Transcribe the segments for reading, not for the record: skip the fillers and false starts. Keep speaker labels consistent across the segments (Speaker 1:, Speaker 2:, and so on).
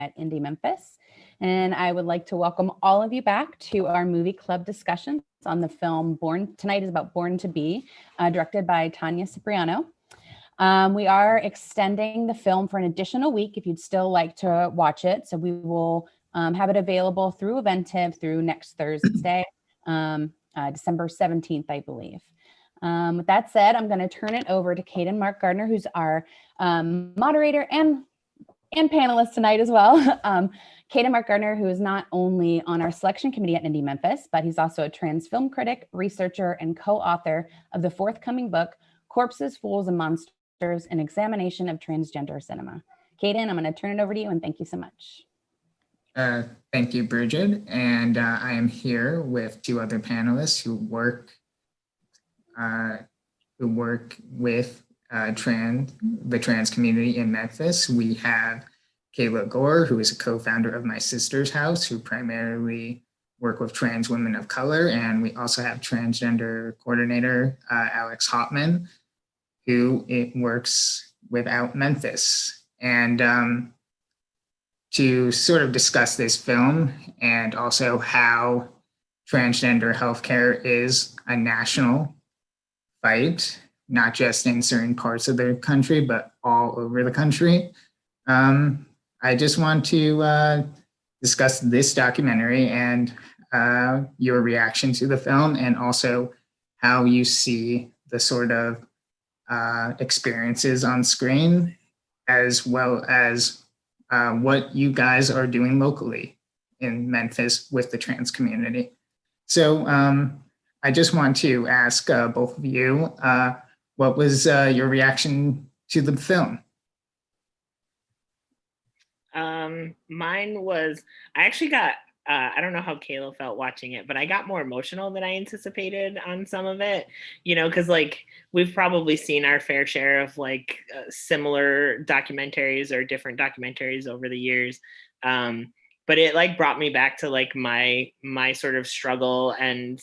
Speaker 1: at Memphis. And I would like to welcome all of you back to our movie club discussions on the film Tonight is about Born to Be, directed by Tania Cypriano. We are extending the film for an additional week if you'd still like to watch it. So we will have it available through Eventive through next Thursday, December 17th, I believe. With that said, I'm going to turn it over to Caden Mark Gardner, who's our moderator and panelist tonight as well. Caden Mark Gardner, who is not only on our selection committee at Memphis, but he's also a trans film critic, researcher, and co-author of the forthcoming book, Corpses, Fools, and Monsters, an examination of transgender cinema. Caden, I'm going to turn it over to you, and thank you so much.
Speaker 2: Thank you, Bridget. And I am here with two other panelists who work with the trans community in Memphis. We have Kayla Gore, who is a co-founder of My Sister's House, who primarily work with trans women of color. And we also have transgender coordinator, Alex Hauptman, who works with OUTMemphis. And to sort of discuss this film and also how transgender healthcare is a national fight, not just in certain parts of the country, but all over the country. I just want to discuss this documentary and your reaction to the film, and also how you see the sort of experiences on screen, as well as what you guys are doing locally in Memphis with the trans community. So I just want to ask both of you, what was your reaction to the film?
Speaker 3: Mine was, I actually got, I don't know how Kayla felt watching it, but I got more emotional than I anticipated on some of it, you know, because like we've probably seen our fair share of like similar documentaries or different documentaries over the years. But it like brought me back to like my sort of struggle and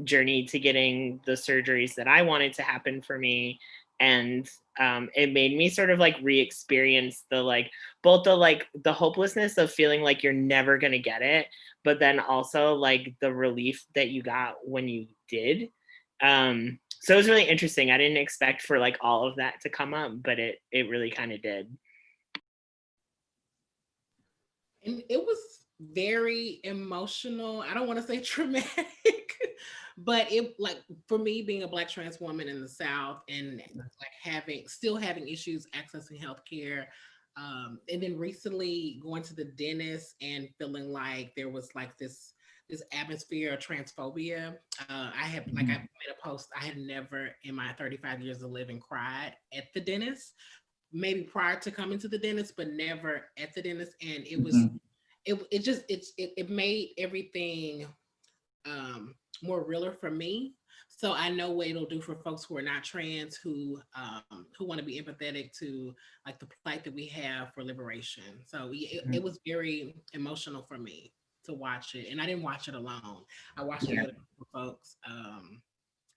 Speaker 3: journey to getting the surgeries that I wanted to happen for me. And it made me sort of like re-experience the like both the hopelessness of feeling like you're never gonna get it, but then also like the relief that you got when you did. So it was really interesting. I didn't expect for like all of that to come up, but it really kind of did.
Speaker 4: And it was very emotional. I don't want to say traumatic, but it, like, for me, being a Black trans woman in the South and like still having issues accessing healthcare, and then recently going to the dentist and feeling like there was like this atmosphere of transphobia. I made a post. I had never in my 35 years of living cried at the dentist. Maybe prior to coming to the dentist, but never at the dentist. And it was, it made everything more realer for me. So I know what it'll do for folks who are not trans, who want to be empathetic to like the plight that we have for liberation. So it was very emotional for me to watch it, and I didn't watch it alone. I watched it with a group of folks,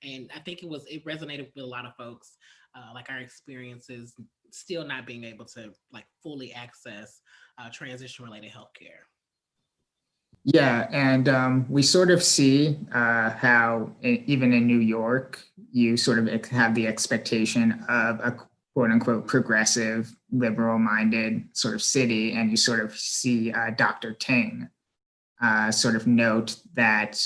Speaker 4: and I think it resonated with a lot of folks, like our experiences still not being able to like fully access transition-related healthcare.
Speaker 2: Yeah, and we sort of see how even in New York, you sort of have the expectation of a quote unquote progressive, liberal-minded sort of city, and you sort of see Dr. Ting sort of note that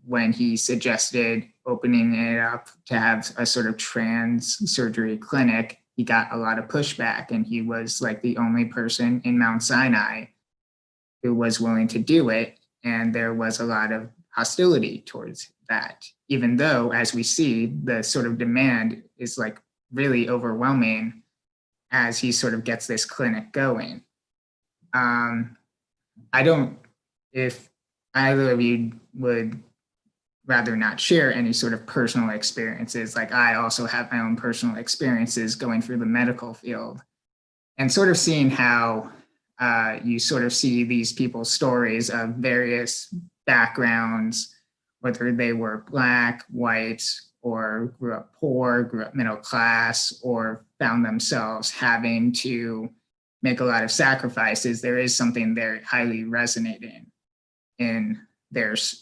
Speaker 2: when he suggested opening it up to have a sort of trans surgery clinic, he got a lot of pushback, and he was like the only person in Mount Sinai who was willing to do it. And there was a lot of hostility towards that, even though, as we see, the sort of demand is like really overwhelming as he sort of gets this clinic going. I don't, if either of you would rather not share any sort of personal experiences, like I also have my own personal experiences going through the medical field, and sort of seeing how you sort of see these people's stories of various backgrounds, whether they were Black, white, or grew up poor, grew up middle class, or found themselves having to make a lot of sacrifices, there is something very highly resonating in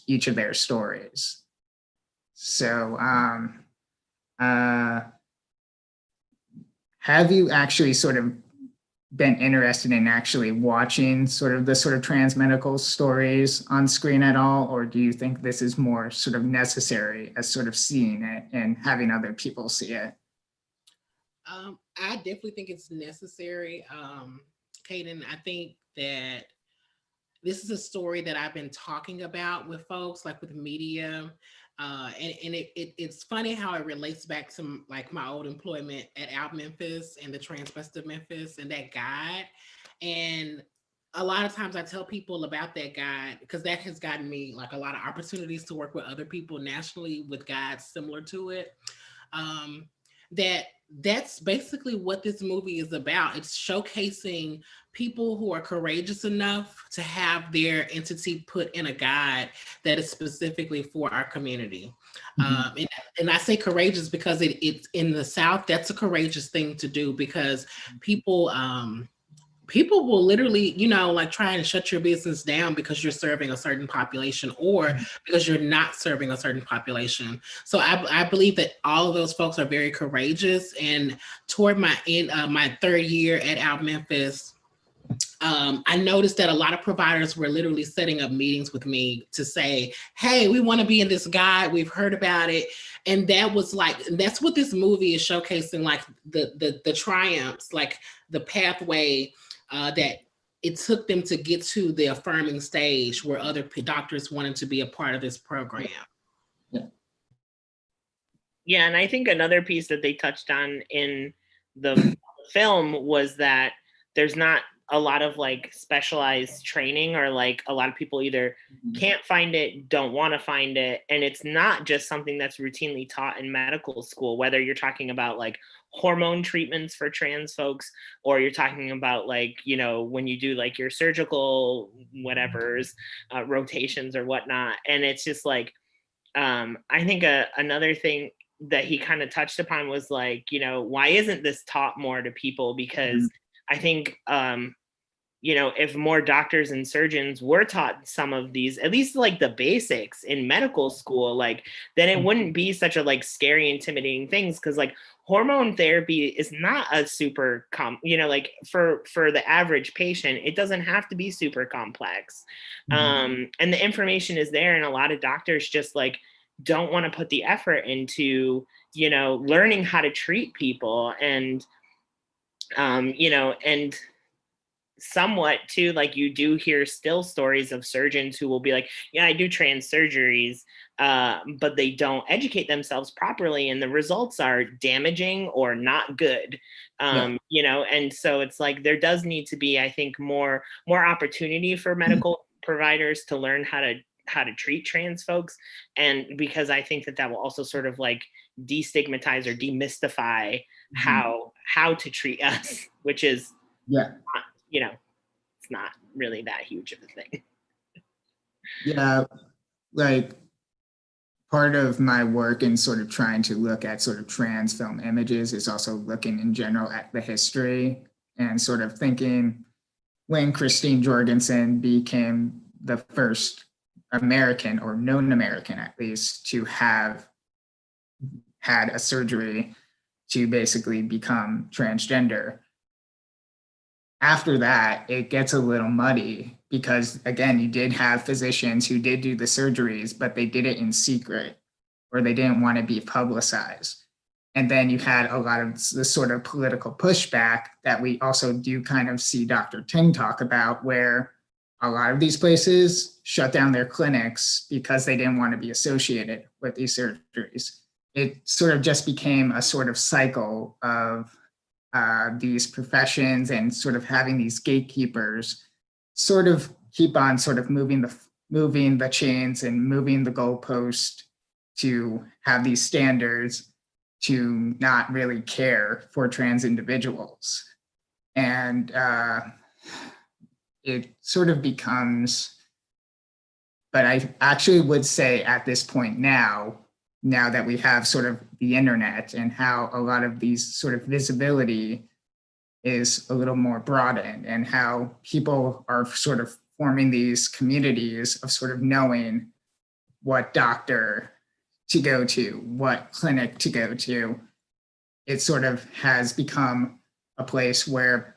Speaker 2: each of their stories. So have you actually sort of been interested in actually watching sort of the sort of trans medical stories on screen at all? Or do you think this is more sort of necessary as sort of seeing it and having other people see it?
Speaker 4: I definitely think it's necessary. Caden, I think that this is a story that I've been talking about with folks, like with media. And it's funny how it relates back to like my old employment at OUTMemphis and the Transgender Memphis and that guide. And a lot of times I tell people about that guide because that has gotten me like a lot of opportunities to work with other people nationally with guides similar to it. That's basically what this movie is about. It's showcasing people who are courageous enough to have their entity put in a guide that is specifically for our community. And I say courageous because it's in the South, that's a courageous thing to do because people will literally, like try and shut your business down because you're serving a certain population or because you're not serving a certain population. So I believe that all of those folks are very courageous. And toward my third year at OUTMemphis, I noticed that a lot of providers were literally setting up meetings with me to say, hey, we want to be in this guide. We've heard about it. And that's what this movie is showcasing, like the triumphs, like the pathway that it took them to get to the affirming stage where other doctors wanted to be a part of this program.
Speaker 3: Yeah, and I think another piece that they touched on in the film was that there's not a lot of like specialized training, or like a lot of people either can't find it, don't want to find it. And it's not just something that's routinely taught in medical school, whether you're talking about like hormone treatments for trans folks, or you're talking about like, when you do like your surgical whatever's rotations or whatnot. And it's just like, I think another thing that he kind of touched upon was like, why isn't this taught more to people? Because I think, if more doctors and surgeons were taught some of these, at least like the basics in medical school, like then it wouldn't be such a like scary, intimidating things. Cause like hormone therapy is not a super like for the average patient, it doesn't have to be super complex. And the information is there. And a lot of doctors just like don't want to put the effort into, learning how to treat people. And, and somewhat too, like you do hear still stories of surgeons who will be like, yeah, I do trans surgeries, but they don't educate themselves properly and the results are damaging or not good. And so it's like there does need to be, I think, more opportunity for medical providers to learn how to treat trans folks. And because I think that will also sort of like destigmatize or demystify how to treat us, which is it's not really that huge of a thing.
Speaker 2: Yeah, like part of my work in sort of trying to look at sort of trans film images is also looking in general at the history and sort of thinking when Christine Jorgensen became the first American, or known American at least, to have had a surgery to basically become transgender. After that, it gets a little muddy because, again, you did have physicians who did do the surgeries, but they did it in secret or they didn't want to be publicized. And then you had a lot of the sort of political pushback that we also do kind of see Dr. Ting talk about, where a lot of these places shut down their clinics because they didn't want to be associated with these surgeries. It sort of just became a sort of cycle of these professions and sort of having these gatekeepers sort of keep on sort of moving the chains and moving the goalpost to have these standards to not really care for trans individuals. And it sort of becomes, but I actually would say at this point now that we have sort of the internet and how a lot of these sort of visibility is a little more broadened, and how people are sort of forming these communities of sort of knowing what doctor to go to, what clinic to go to. It sort of has become a place where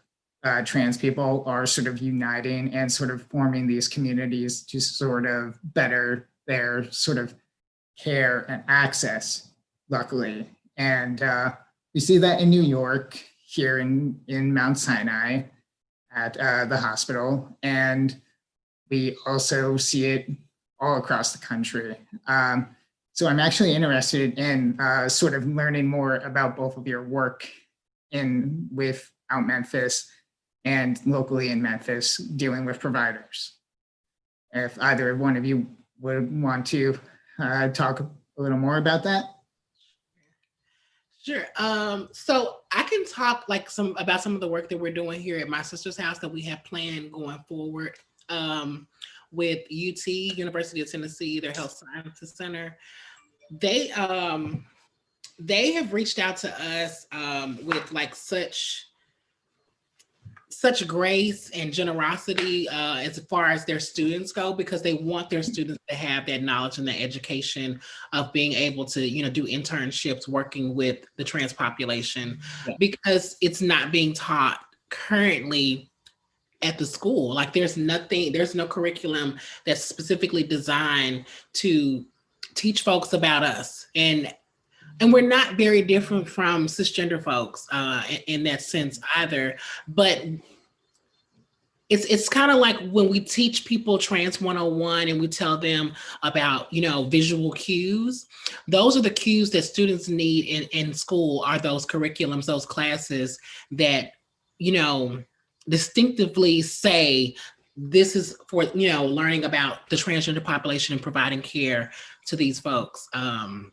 Speaker 2: trans people are sort of uniting and sort of forming these communities to sort of better their sort of care and access, luckily. And we see that in New York, here in Mount Sinai at the hospital, and we also see it all across the country. So I'm actually interested in sort of learning more about both of your work with OUTMemphis and locally in Memphis dealing with providers. If either one of you would want to talk a little more about that.
Speaker 4: Sure. So I can talk about some of the work that we're doing here at my sister's house that we have planned going forward with UT, University of Tennessee, their Health Sciences Center. They have reached out to us with like such grace and generosity as far as their students go, because they want their students to have that knowledge and the education of being able to, do internships working with the trans population, because it's not being taught currently at the school. Like there's no curriculum that's specifically designed to teach folks about us. And we're not very different from cisgender folks in that sense either. But it's kind of like when we teach people Trans 101 and we tell them about, visual cues. Those are the cues that students need in school, are those curriculums, those classes that, distinctively say, this is for, learning about the transgender population and providing care to these folks. And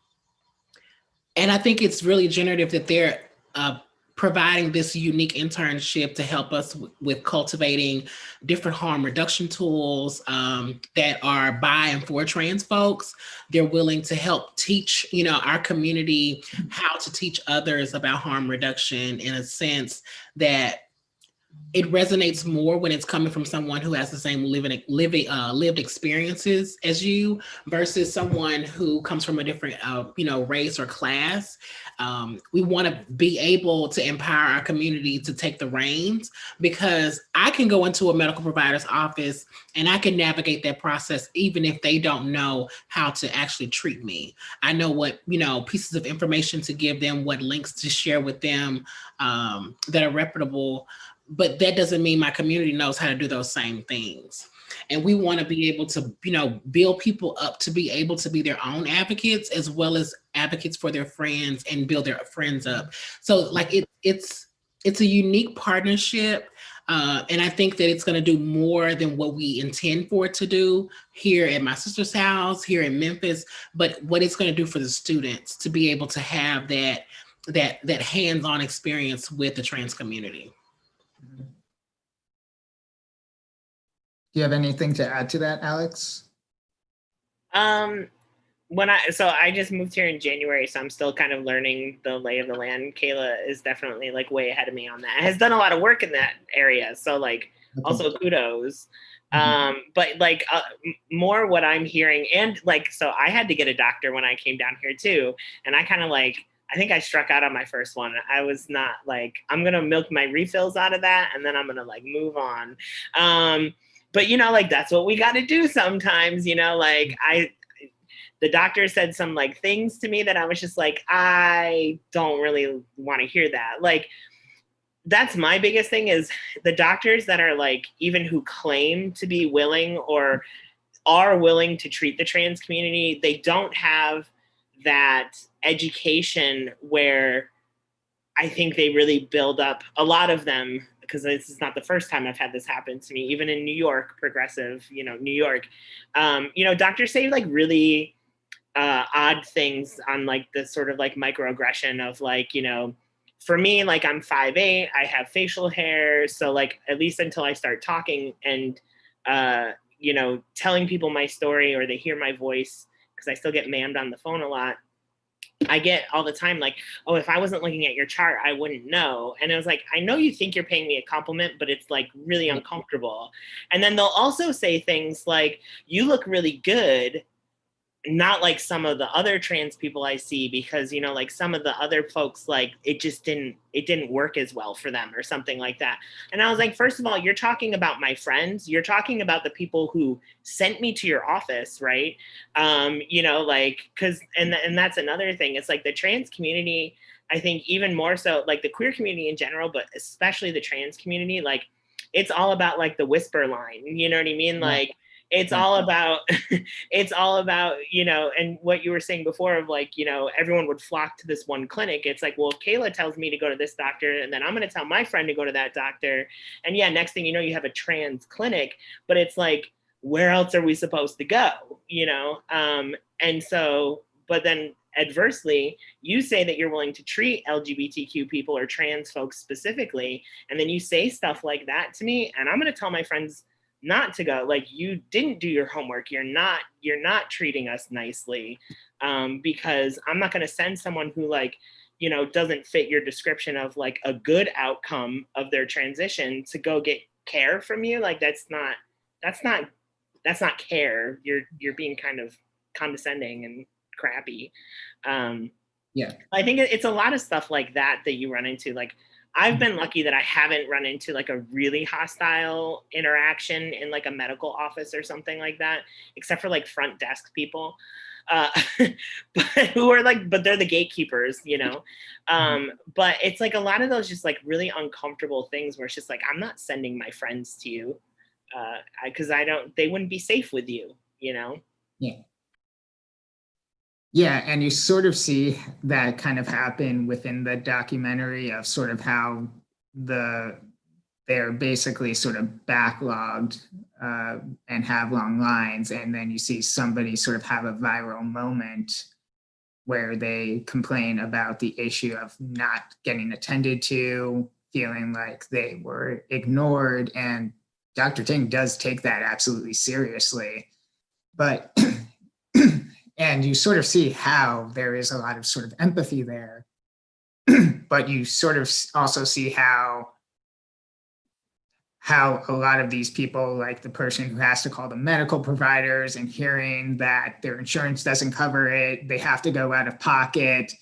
Speaker 4: I think it's really generative that they're providing this unique internship to help us with cultivating different harm reduction tools that are by and for trans folks. They're willing to help teach, our community how to teach others about harm reduction in a sense that it resonates more when it's coming from someone who has the same lived experiences as you versus someone who comes from a different, race or class. We want to be able to empower our community to take the reins, because I can go into a medical provider's office and I can navigate that process even if they don't know how to actually treat me. I know what, pieces of information to give them, what links to share with them that are reputable. But that doesn't mean my community knows how to do those same things. And we want to be able to, build people up to be able to be their own advocates, as well as advocates for their friends, and build their friends up. So like it's a unique partnership. And I think that it's going to do more than what we intend for it to do here at my sister's house, here in Memphis, but what it's going to do for the students to be able to have that hands-on experience with the trans community.
Speaker 2: Do you have anything to add to that, Alex?
Speaker 3: I just moved here in January, so I'm still kind of learning the lay of the land. Kayla is definitely like way ahead of me on that. Has done a lot of work in that area, so like also kudos. But like more what I'm hearing, and like, so I had to get a doctor when I came down here too, and I kind of like, I think I struck out on my first one. I was not like, I'm gonna milk my refills out of that, and then I'm gonna like move on. But like, that's what we got to do sometimes, like the doctor said some like things to me that I was just like, I don't really want to hear that. Like, that's my biggest thing, is the doctors that are like, even who claim to be willing or are willing to treat the trans community, they don't have that education where I think they really build up, a lot of them, because this is not the first time I've had this happen to me, even in New York, progressive, New York, doctors say like really odd things on like the sort of like microaggression of like, for me, like I'm 5'8", I have facial hair. So like, at least until I start talking and, telling people my story, or they hear my voice, because I still get manned on the phone a lot. I get all the time like, oh, if I wasn't looking at your chart, I wouldn't know. And I was like, I know you think you're paying me a compliment, but it's like really uncomfortable. And then they'll also say things like, you look really good, not like some of the other trans people I see, because, you know, like some of the other folks, like it didn't work as well for them or something like that. And I was like, first of all, you're talking about my friends. You're talking about the people who sent me to your office, right? You know, like, and that's another thing. It's like the trans community, I think even more so, like the queer community in general, but especially the trans community, like it's all about like the whisper line, you know what I mean? Like, it's all about, it's all about, you know, and what you were saying before of like, you know, everyone would flock to this one clinic. It's like, well, if Kayla tells me to go to this doctor, and then I'm going to tell my friend to go to that doctor. And yeah, next thing you know, you have a trans clinic, but it's like, where else are we supposed to go? You know? And so, but then adversely, you say that you're willing to treat LGBTQ people or trans folks specifically. And then you say stuff like that to me, and I'm going to tell my friends not to go. Like, you didn't do your homework. You're not treating us nicely, because I'm not going to send someone who, like, you know, doesn't fit your description of like a good outcome of their transition to go get care from you. Like, that's not care. You're being kind of condescending and crappy.
Speaker 2: Yeah,
Speaker 3: I think it's a lot of stuff like that you run into. Like, I've been lucky that I haven't run into like a really hostile interaction in like a medical office or something like that, except for like front desk people, but who are like, but they're the gatekeepers, you know? But it's like a lot of those just like really uncomfortable things where it's just like, I'm not sending my friends to you, because they wouldn't be safe with you, you know?
Speaker 2: yeah. Yeah, and you sort of see that kind of happen within the documentary of sort of how they're basically sort of backlogged and have long lines, and then you see somebody sort of have a viral moment where they complain about the issue of not getting attended to, feeling like they were ignored, and Dr. Ting does take that absolutely seriously. But and you sort of see how there is a lot of sort of empathy there, but you sort of also see how a lot of these people, like the person who has to call the medical providers and hearing that their insurance doesn't cover it, they have to go out of pocket,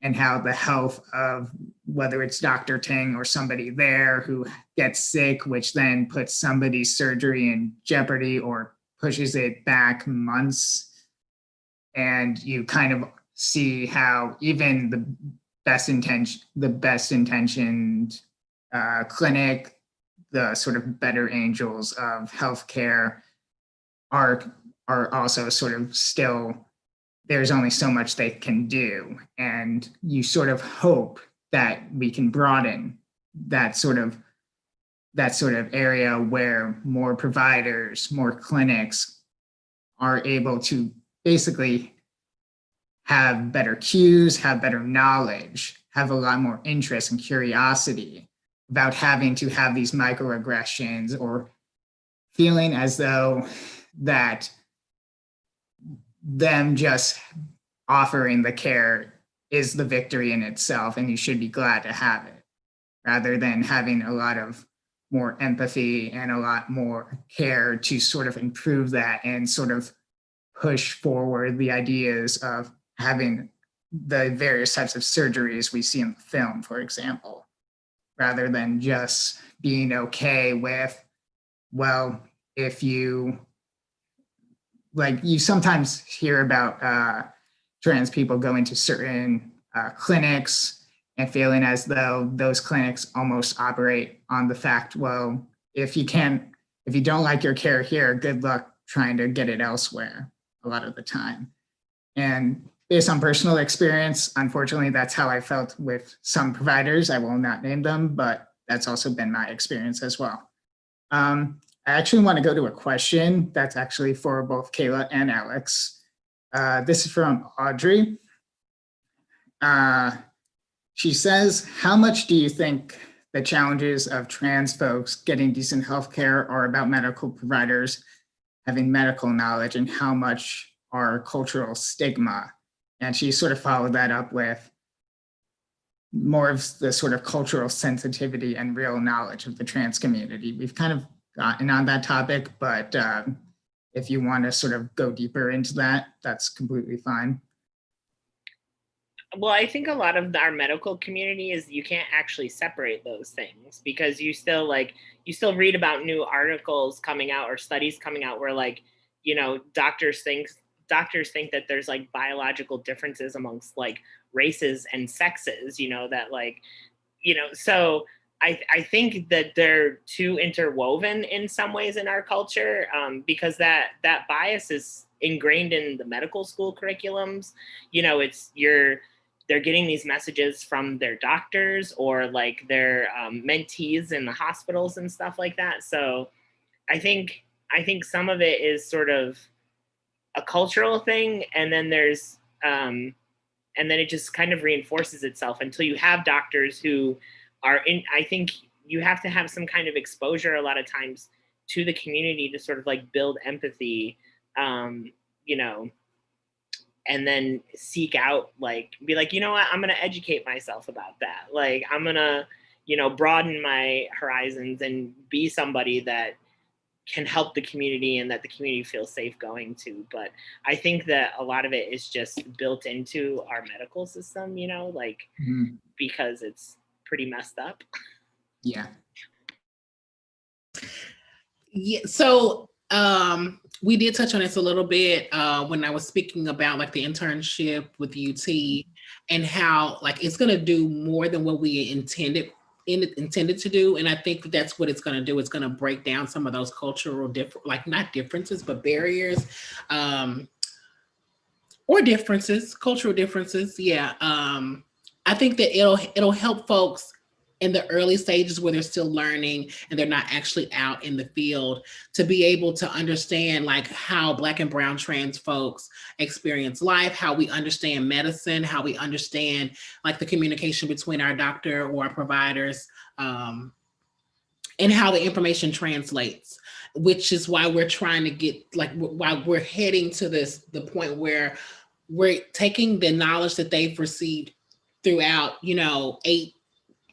Speaker 2: and how the health of whether it's Dr. Ting or somebody there who gets sick, which then puts somebody's surgery in jeopardy or pushes it back months. And you kind of see how even the best intentioned clinic, the sort of better angels of healthcare, are also sort of still, there's only so much they can do. And you sort of hope that we can broaden that sort of area where more providers, more clinics are able to basically have better cues, have better knowledge, have a lot more interest and curiosity about having to have these microaggressions or feeling as though that them just offering the care is the victory in itself and you should be glad to have it, rather than having a lot of more empathy and a lot more care to sort of improve that and sort of push forward the ideas of having the various types of surgeries we see in the film, for example, rather than just being okay with, well, if you, like, you sometimes hear about trans people going to certain clinics and feeling as though those clinics almost operate on the fact, well, if you don't like your care here, good luck trying to get it elsewhere a lot of the time. And based on personal experience, unfortunately, that's how I felt with some providers. I will not name them, but that's also been my experience as well. I actually want to go to a question that's actually for both Kayla and Alex. This is from Audrey. She says, how much do you think the challenges of trans folks getting decent healthcare are about medical providers having medical knowledge, and how much are cultural stigma? And she sort of followed that up with more of the sort of cultural sensitivity and real knowledge of the trans community. We've kind of gotten on that topic, but if you want to sort of go deeper into that, that's completely fine.
Speaker 3: Well, I think a lot of our medical community is you can't actually separate those things, because you still read about new articles coming out or studies coming out where, like, you know, doctors think that there's like biological differences amongst like races and sexes, you know, that like, you know, so I think that they're too interwoven in some ways in our culture, because that bias is ingrained in the medical school curriculums. You know, they're getting these messages from their doctors or like their mentees in the hospitals and stuff like that. So I think some of it is sort of a cultural thing, and then there's and then it just kind of reinforces itself until you have doctors who are in. I think you have to have some kind of exposure a lot of times to the community to sort of like build empathy, you know, and then seek out, like, be like, you know what, I'm going to educate myself about that. Like, I'm going to, you know, broaden my horizons and be somebody that can help the community and that the community feels safe going to. But I think that a lot of it is just built into our medical system, you know, like, because it's pretty messed up.
Speaker 2: Yeah.
Speaker 4: Yeah. So we did touch on this a little bit when I was speaking about like the internship with UT and how like it's going to do more than what we intended to do. And I think that's what it's going to do. It's going to break down some of those cultural like not differences, but barriers or differences, cultural differences. Yeah. I think that it'll help folks in the early stages where they're still learning and they're not actually out in the field to be able to understand like how Black and brown trans folks experience life, how we understand medicine, how we understand like the communication between our doctor or our providers, and how the information translates, which is why we're trying to get like, why we're heading to the point where we're taking the knowledge that they've received throughout, you know,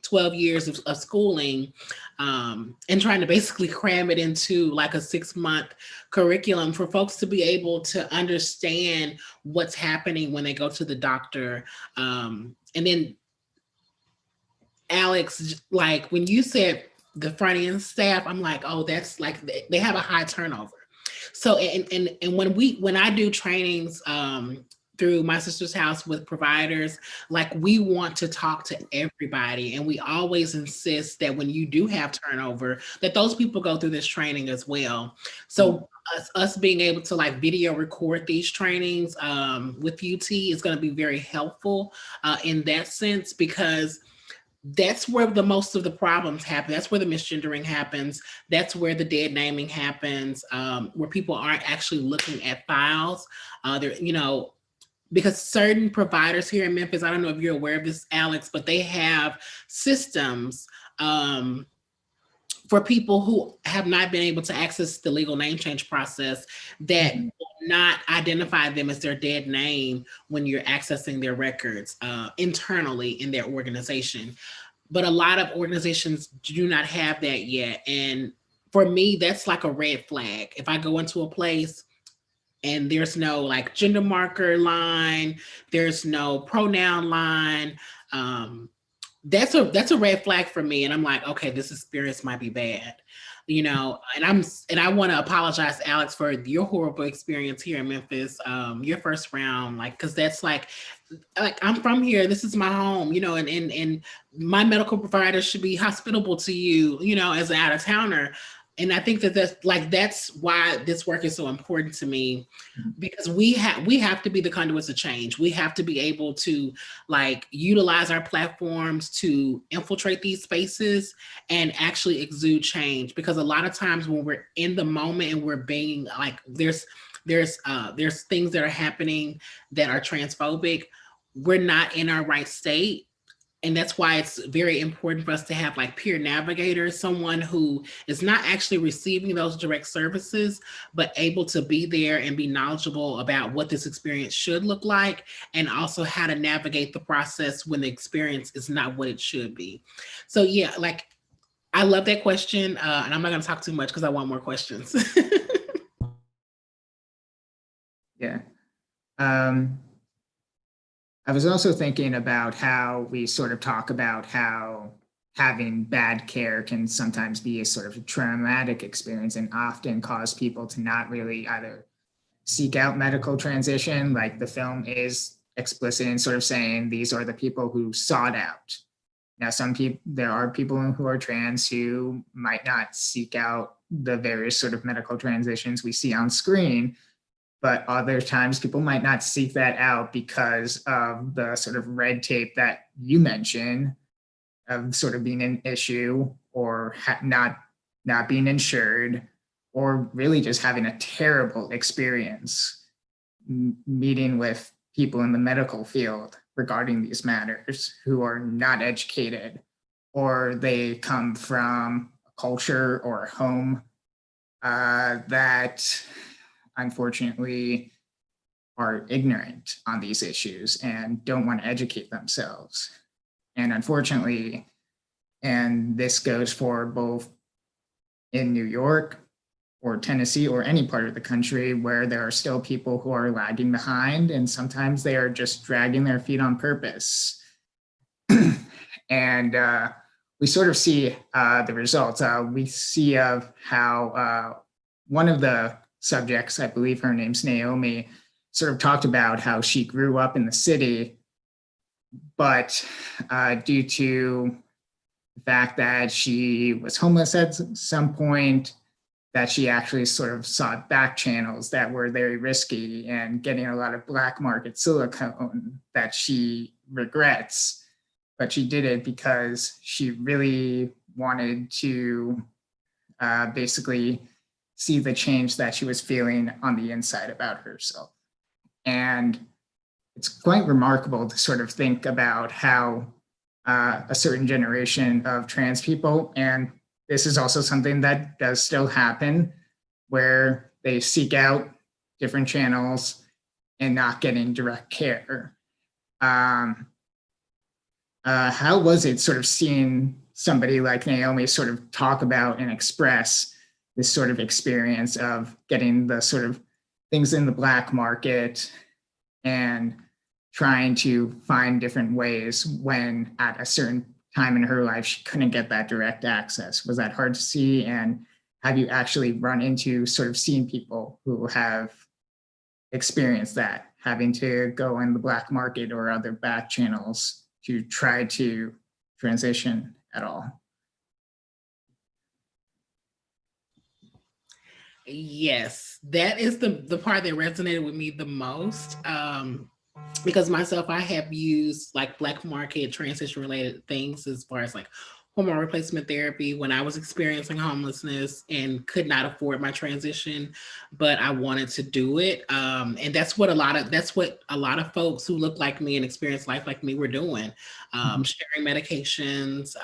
Speaker 4: 12 years of schooling, and trying to basically cram it into like a 6-month curriculum for folks to be able to understand what's happening when they go to the doctor. And then Alex, like when you said the front end staff, I'm like, oh, that's like, they have a high turnover. So, and when I do trainings, through my sister's house with providers, like we want to talk to everybody. And we always insist that when you do have turnover, that those people go through this training as well. So us being able to like video record these trainings with UT is going to be very helpful in that sense, because that's where the most of the problems happen. That's where the misgendering happens. That's where the dead naming happens, where people aren't actually looking at files. They're, you know, because certain providers here in Memphis, I don't know if you're aware of this, Alex, but they have systems for people who have not been able to access the legal name change process that will not identify them as their dead name when you're accessing their records internally in their organization. But a lot of organizations do not have that yet. And for me, that's like a red flag. If I go into a place and there's no like gender marker line, there's no pronoun line, that's a red flag for me. And I'm like, okay, this experience might be bad, you know. And I want to apologize, Alex, for your horrible experience here in Memphis, your first round, like, because that's like I'm from here, this is my home, you know, and my medical provider should be hospitable to you, you know, as an out-of-towner. And I think that's why this work is so important to me, because we have to be the conduits of change. We have to be able to like utilize our platforms to infiltrate these spaces and actually exude change. Because a lot of times when we're in the moment and we're being like, there's things that are happening that are transphobic, we're not in our right state. And that's why it's very important for us to have like peer navigators, someone who is not actually receiving those direct services, but able to be there and be knowledgeable about what this experience should look like, and also how to navigate the process when the experience is not what it should be. So yeah, like, I love that question. And I'm not gonna talk too much because I want more questions.
Speaker 2: Yeah. I was also thinking about how we sort of talk about how having bad care can sometimes be a sort of traumatic experience and often cause people to not really either seek out medical transition, like the film is explicit in sort of saying these are the people who sought out. Now, there are people who are trans who might not seek out the various sort of medical transitions we see on screen, but other times people might not seek that out because of the sort of red tape that you mentioned of sort of being an issue, or not being insured, or really just having a terrible experience meeting with people in the medical field regarding these matters who are not educated, or they come from a culture or a home that unfortunately are ignorant on these issues and don't want to educate themselves. And unfortunately, and this goes for both in New York or Tennessee or any part of the country where there are still people who are lagging behind, and sometimes they are just dragging their feet on purpose. And we sort of see the results. We see of how one of the subjects, I believe her name's Naomi, sort of talked about how she grew up in the city, but due to the fact that she was homeless at some point, that she actually sort of sought back channels that were very risky and getting a lot of black market silicone that she regrets. But she did it because she really wanted to basically see the change that she was feeling on the inside about herself. And it's quite remarkable to sort of think about how a certain generation of trans people, and this is also something that does still happen, where they seek out different channels and not getting direct care. How was it sort of seeing somebody like Naomi sort of talk about and express this sort of experience of getting the sort of things in the black market and trying to find different ways when at a certain time in her life she couldn't get that direct access? Was that hard to see? And have you actually run into sort of seeing people who have experienced that, having to go in the black market or other back channels to try to transition at all?
Speaker 4: Yes, that is the part that resonated with me the most. Because myself, I have used like black market transition related things as far as like hormone replacement therapy when I was experiencing homelessness and could not afford my transition, but I wanted to do it. And that's what a lot of folks who look like me and experience life like me were doing, sharing medications,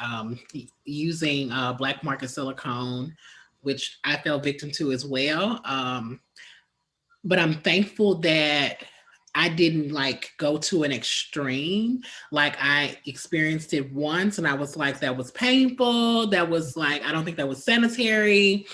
Speaker 4: using black market silicone, which I fell victim to as well. But I'm thankful that I didn't like go to an extreme. Like I experienced it once and I was like, that was painful. That was like, I don't think that was sanitary.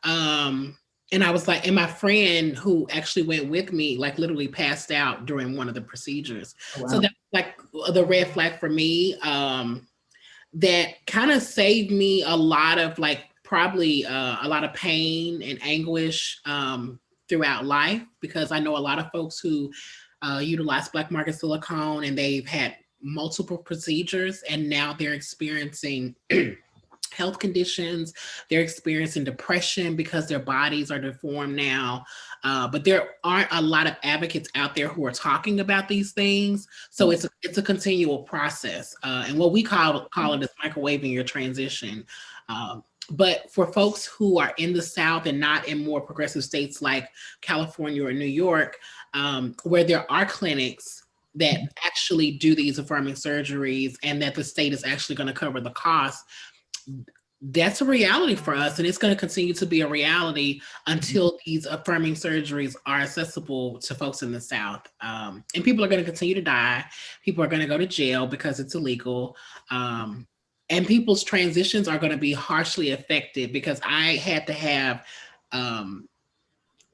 Speaker 4: And I was like, and my friend who actually went with me, like literally passed out during one of the procedures. Oh, wow. So that's like the red flag for me. That kind of saved me a lot of like, probably a lot of pain and anguish throughout life, because I know a lot of folks who utilize black market silicone and they've had multiple procedures and now they're experiencing health conditions. They're experiencing depression because their bodies are deformed now. But there aren't a lot of advocates out there who are talking about these things. So it's a continual process. And what we call it is microwaving your transition. But for folks who are in the South and not in more progressive states like California or New York, where there are clinics that actually do these affirming surgeries and that the state is actually going to cover the cost. That's a reality for us, and it's going to continue to be a reality until these affirming surgeries are accessible to folks in the South. And people are going to continue to die. People are going to go to jail because it's illegal. And people's transitions are going to be harshly affected because I had to have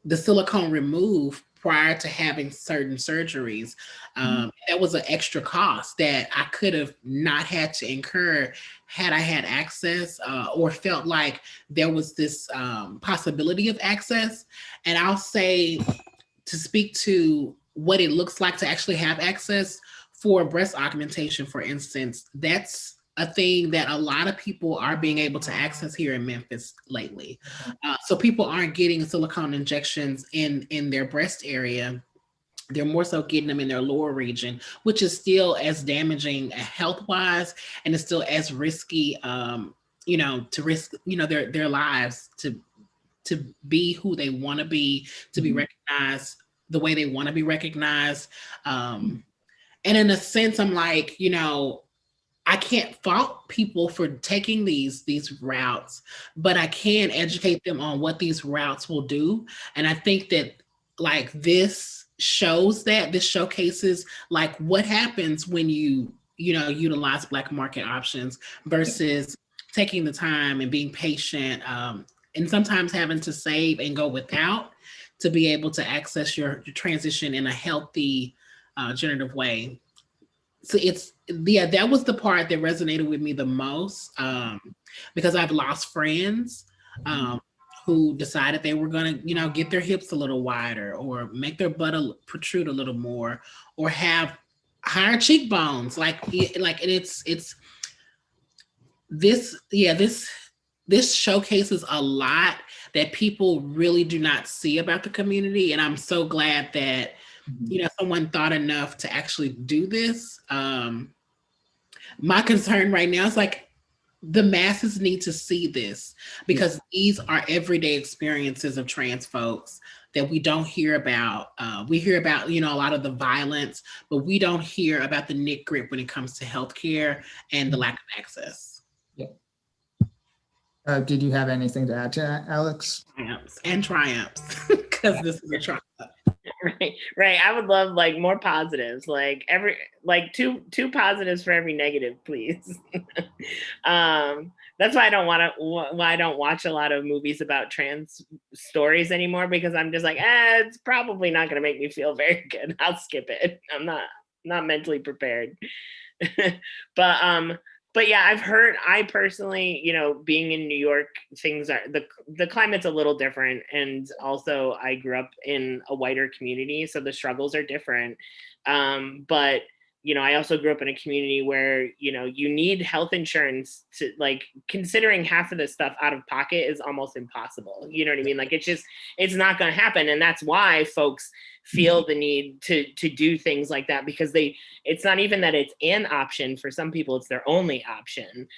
Speaker 4: the silicone removed prior to having certain surgeries. That was an extra cost that I could have not had to incur had I had access or felt like there was this possibility of access. And I'll say, to speak to what it looks like to actually have access for breast augmentation, for instance, that's a thing that a lot of people are being able to access here in Memphis lately. So people aren't getting silicone injections in their breast area. They're more so getting them in their lower region, which is still as damaging health-wise, and it's still as risky, to risk, their lives to be who they want to be, to be recognized the way they want to be recognized. And in a sense, I'm like, I can't fault people for taking these routes, but I can educate them on what these routes will do. And I think that like this showcases like what happens when you utilize Black market options versus taking the time and being patient, and sometimes having to save and go without to be able to access your transition in a healthy, generative way. So that was the part that resonated with me the most, because I've lost friends who decided they were going to, get their hips a little wider or make their butt protrude a little more or have higher cheekbones. This showcases a lot that people really do not see about the community. And I'm so glad that someone thought enough to actually do this. My concern right now is like the masses need to see this because these are everyday experiences of trans folks that we don't hear about. We hear about, a lot of the violence, but we don't hear about the nit-grit when it comes to healthcare and the lack of access.
Speaker 2: Yeah. Did you have anything to add to that, Alex?
Speaker 4: Triumphs, because this is a triumph.
Speaker 3: Right. I would love like more positives, like two positives for every negative, please. That's why I don't watch a lot of movies about trans stories anymore, because I'm just like, it's probably not going to make me feel very good. I'll skip it. I'm not mentally prepared. But yeah, I've heard, I personally, being in New York, things are, the climate's a little different. And also I grew up in a whiter community, so the struggles are different. But, I also grew up in a community where, you need health insurance to, like, considering half of this stuff out of pocket is almost impossible. You know what I mean? Like, it's not going to happen. And that's why folks feel the need to do things like that, because it's not even that it's an option. For some people, it's their only option,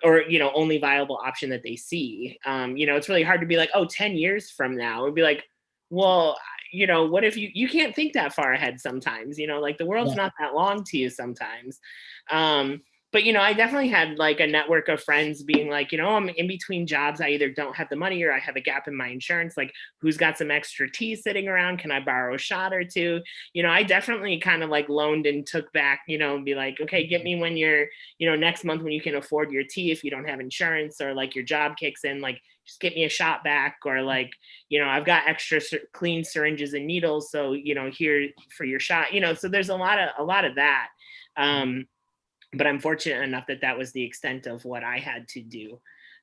Speaker 3: or, only viable option that they see. It's really hard to be like, 10 years from now, it'd be like, well, what if you can't think that far ahead sometimes, like the world's not that long to you sometimes. But, I definitely had like a network of friends being like, I'm in between jobs. I either don't have the money or I have a gap in my insurance. Like, who's got some extra tea sitting around? Can I borrow a shot or two? I definitely kind of like loaned and took back, and be like, okay, get me when you're, next month when you can afford your tea if you don't have insurance, or like your job kicks in, like, just get me a shot back, or like, I've got extra clean syringes and needles. So, here for your shot, so there's a lot of that. But I'm fortunate enough that was the extent of what I had to do.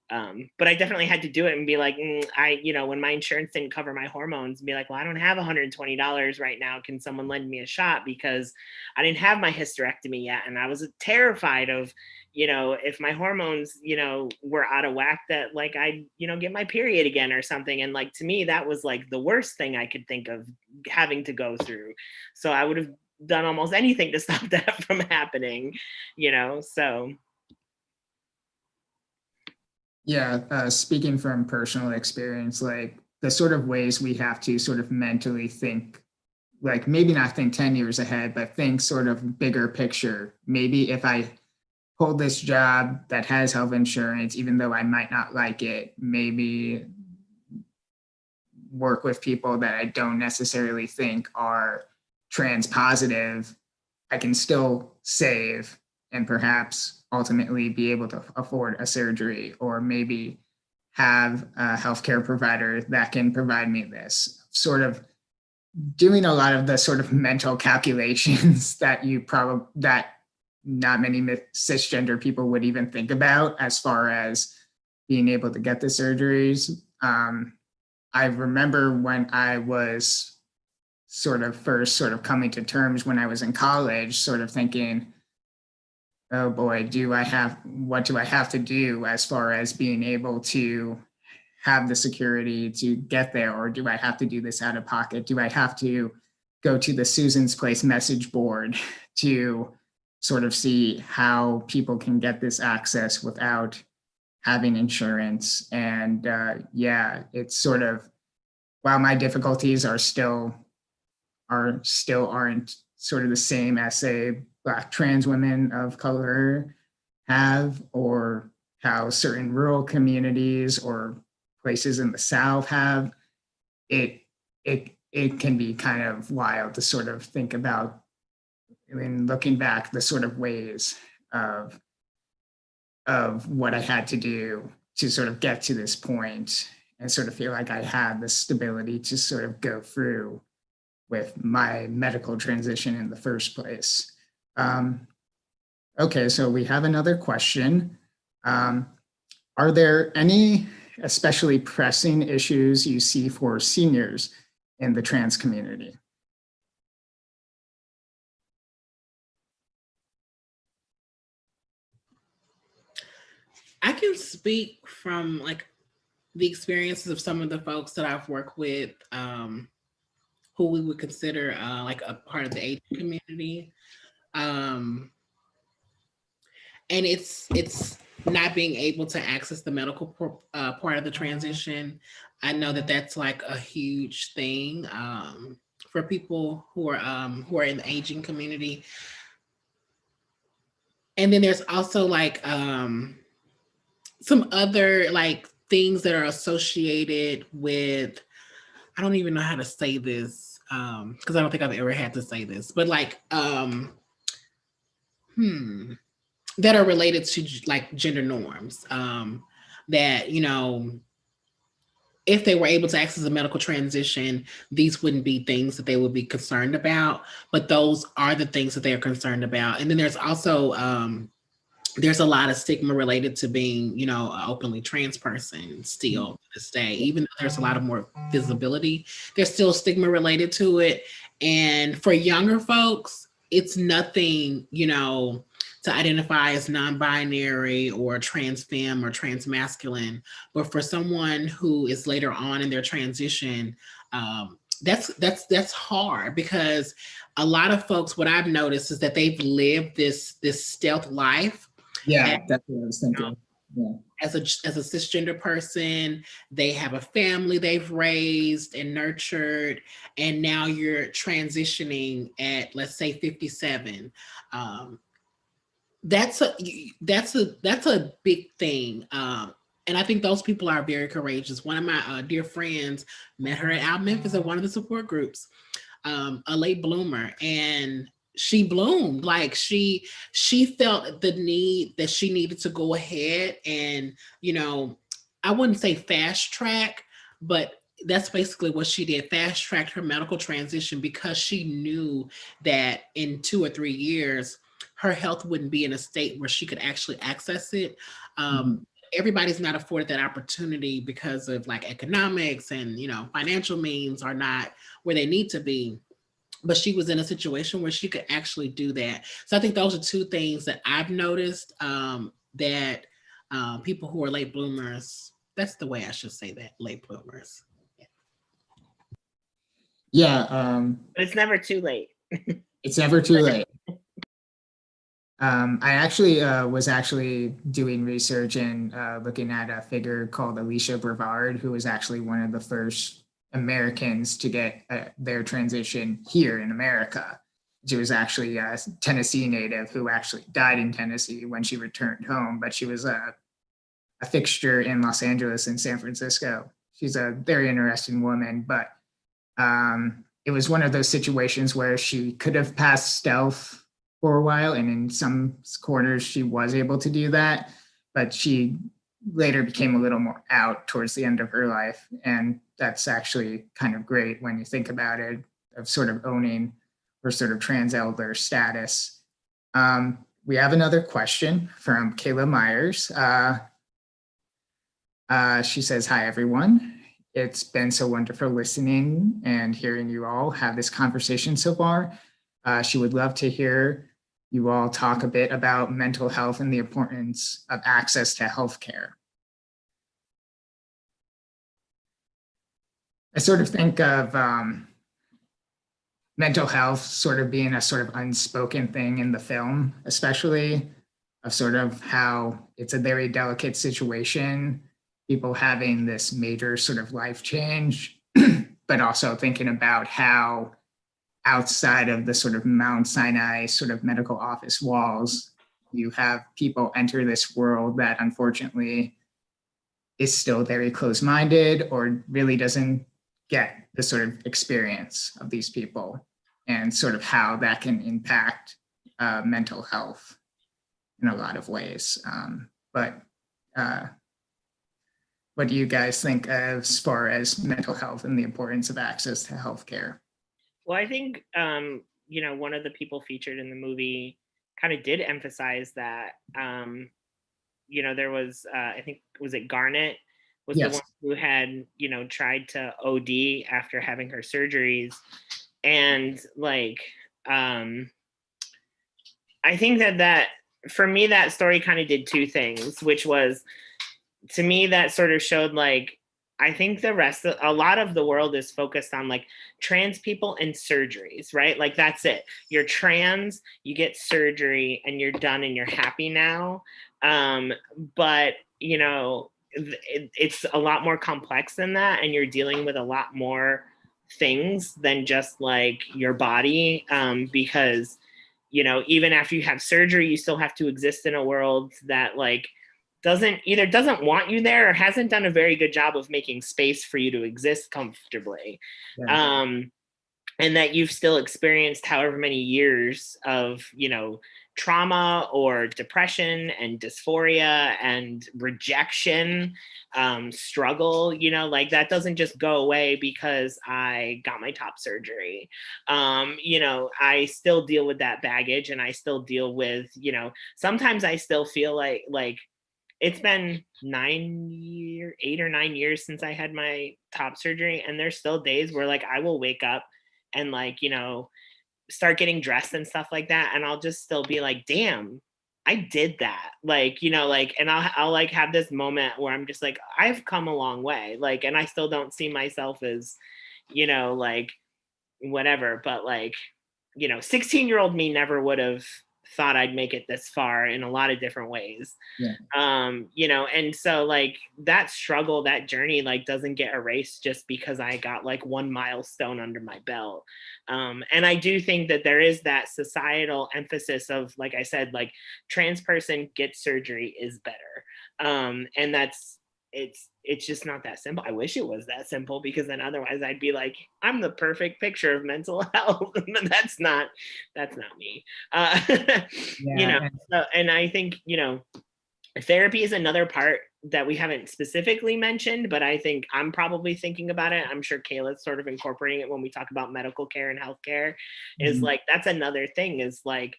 Speaker 3: But I definitely had to do it and be like, when my insurance didn't cover my hormones, be like, well, I don't have $120 right now. Can someone lend me a shot? Because I didn't have my hysterectomy yet. And I was terrified of, if my hormones, were out of whack, that like, I, get my period again or something. And like, to me, that was like the worst thing I could think of having to go through. So I would have done almost anything to stop that from happening, so.
Speaker 2: Yeah, speaking from personal experience, like the sort of ways we have to sort of mentally think like maybe not think 10 years ahead, but think sort of bigger picture. Maybe if I hold this job that has health insurance, even though I might not like it, maybe work with people that I don't necessarily think are trans positive, I can still save and perhaps ultimately be able to afford a surgery, or maybe have a healthcare provider that can provide me this. Sort of doing a lot of the sort of mental calculations that not many cisgender people would even think about as far as being able to get the surgeries. I remember when I was first coming to terms when I was in college, sort of thinking, oh boy, what do I have to do as far as being able to have the security to get there? Or do I have to do this out of pocket? Do I have to go to the Susan's Place message board to sort of see how people can get this access without having insurance? And it's sort of, while my difficulties aren't sort of the same as, say, Black trans women of color have, or how certain rural communities or places in the South have, it can be kind of wild to sort of think about, in looking back, the sort of ways of what I had to do to sort of get to this point, and sort of feel like I had the stability to sort of go through with my medical transition in the first place. Okay, so we have another question. Are there any especially pressing issues you see for seniors in the trans community?
Speaker 4: I can speak from like the experiences of some of the folks that I've worked with, who we would consider like a part of the Asian community. And it's not being able to access the medical part of the transition. I know that that's like a huge thing for people who are in the aging community. And then there's also like some other like things that are associated with, I don't even know how to say this because I don't think I've ever had to say this, but like that are related to like gender norms, that, you know, if they were able to access a medical transition, these wouldn't be things that they would be concerned about, but those are the things that they're concerned about. And then there's also there's a lot of stigma related to being, you know, an openly trans person still to this day. Even though there's a lot of more visibility, there's still stigma related to it. And for younger folks, it's nothing, you know, to identify as non-binary or trans femme or trans masculine. But for someone who is later on in their transition, that's hard, because a lot of folks, what I've noticed is that they've lived this stealth life.
Speaker 2: Yeah, that's what I was thinking. Yeah.
Speaker 4: As a cisgender person, they have a family they've raised and nurtured, and now you're transitioning at, let's say, 57. That's a big thing. And I think those people are very courageous. One of my dear friends met her at OUTMemphis at one of the support groups, a late bloomer, and she bloomed. Like she felt the need that she needed to go ahead and, you know, I wouldn't say fast track, but that's basically what she did, fast tracked her medical transition, because she knew that in 2 or 3 years, her health wouldn't be in a state where she could actually access it. Everybody's not afforded that opportunity because of like economics, and, you know, financial means are not where they need to be. But she was in a situation where she could actually do that. So I think those are two things that I've noticed, that people who are late bloomers, that's the way I should say that, late bloomers.
Speaker 2: Yeah.
Speaker 3: But it's never too late.
Speaker 2: It's never too late. I actually was doing research and looking at a figure called Alicia Brevard, who was actually one of the first Americans to get their transition here in America. She was actually a Tennessee native who actually died in Tennessee when she returned home, but she was a fixture in Los Angeles and San Francisco. She's a very interesting woman, but it was one of those situations where she could have passed stealth for a while, and in some corners she was able to do that, but she later became a little more out towards the end of her life. And that's actually kind of great when you think about it, of sort of owning her sort of trans elder status. We have another question from Kayla Myers. She says, "Hi, everyone. It's been so wonderful listening and hearing you all have this conversation so far. She would love to hear you all talk a bit about mental health and the importance of access to healthcare." I sort of think of mental health sort of being a sort of unspoken thing in the film, especially of sort of how it's a very delicate situation, people having this major sort of life change, but also thinking about how outside of the sort of Mount Sinai sort of medical office walls, you have people enter this world that unfortunately is still very closed-minded or really doesn't get the sort of experience of these people, and sort of how that can impact mental health in a lot of ways. But what do you guys think as far as mental health and the importance of access to healthcare?
Speaker 3: Well, I think, one of the people featured in the movie kind of did emphasize that, there was, I think, was it Garnet was the
Speaker 2: Yes.
Speaker 3: one who had, tried to OD after having her surgeries. And like, I think that for me, that story kind of did two things, which was, to me, that sort of showed like, I think a lot of the world is focused on like trans people and surgeries, right? Like that's it. You're trans, you get surgery and you're done and you're happy now. But it's a lot more complex than that. And you're dealing with a lot more things than just like your body. Because, even after you have surgery, you still have to exist in a world that like doesn't want you there or hasn't done a very good job of making space for you to exist comfortably.
Speaker 2: Yeah.
Speaker 3: And that you've still experienced however many years of, trauma or depression and dysphoria and rejection, struggle, like that doesn't just go away because I got my top surgery. I still deal with that baggage, and I still deal with, sometimes I still feel like it's been 8 or 9 years since I had my top surgery. And there's still days where like, I will wake up and like, start getting dressed and stuff like that. And I'll just still be like, damn, I did that. Like, and I'll like have this moment where I'm just like, I've come a long way. Like, and I still don't see myself as, like whatever, but like, 16-year-old me never would have thought I'd make it this far in a lot of different ways.
Speaker 2: Yeah.
Speaker 3: And so like that struggle, that journey, like doesn't get erased just because I got like one milestone under my belt. And I do think that there is that societal emphasis of, like I said, like trans person gets surgery is better. And it's just not that simple. I wish it was that simple, because then otherwise I'd be like, I'm the perfect picture of mental health. that's not me. And I think, therapy is another part that we haven't specifically mentioned, but I think I'm probably thinking about it. I'm sure Kayla's sort of incorporating it when we talk about medical care and healthcare. Is like, that's another thing, is like,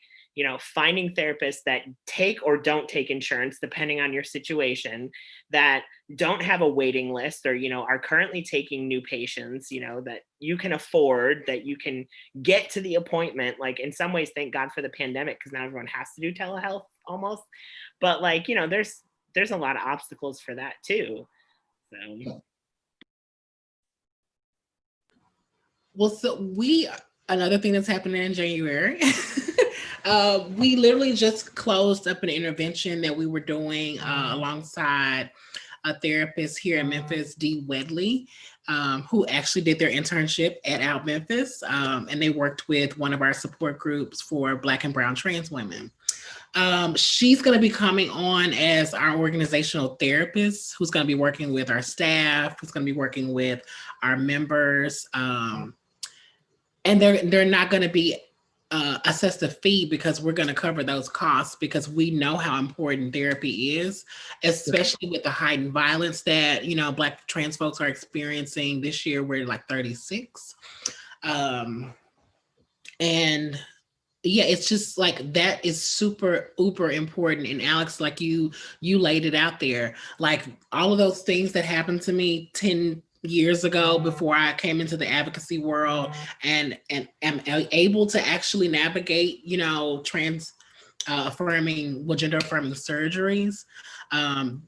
Speaker 3: finding therapists that take or don't take insurance, depending on your situation, that don't have a waiting list, or, are currently taking new patients, that you can afford, that you can get to the appointment. Like in some ways, thank God for the pandemic, because now everyone has to do telehealth almost. But like, there's a lot of obstacles for that too. So.
Speaker 4: Well, so another thing that's happening in January, we literally just closed up an intervention that we were doing alongside a therapist here in Memphis, Dee Wedley. who actually did their internship at OUTMemphis, and they worked with one of our support groups for Black and Brown trans women. She's going to be coming on as our organizational therapist, who's going to be working with our staff, who's going to be working with our members. And they're not going to be assessed a fee, because we're going to cover those costs, because we know how important therapy is, especially with the heightened violence that, you know, Black trans folks are experiencing this year. We're like 36. And yeah, it's just like, that is super uber important. And Alex, like you laid it out there, like all of those things that happened to me 10 years ago before I came into the advocacy world, and am able to actually navigate, you know, gender affirming surgeries.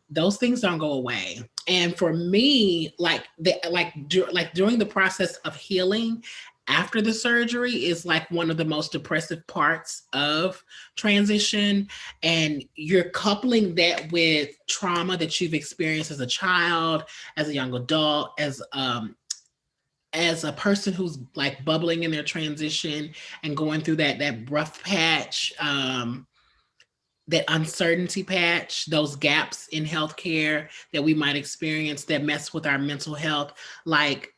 Speaker 4: Those things don't go away. And for me, during the process of healing after the surgery is like one of the most depressive parts of transition. And you're coupling that with trauma that you've experienced as a child, as a young adult, as a person who's like bubbling in their transition and going through that rough patch, that uncertainty patch, those gaps in healthcare that we might experience that mess with our mental health. Like,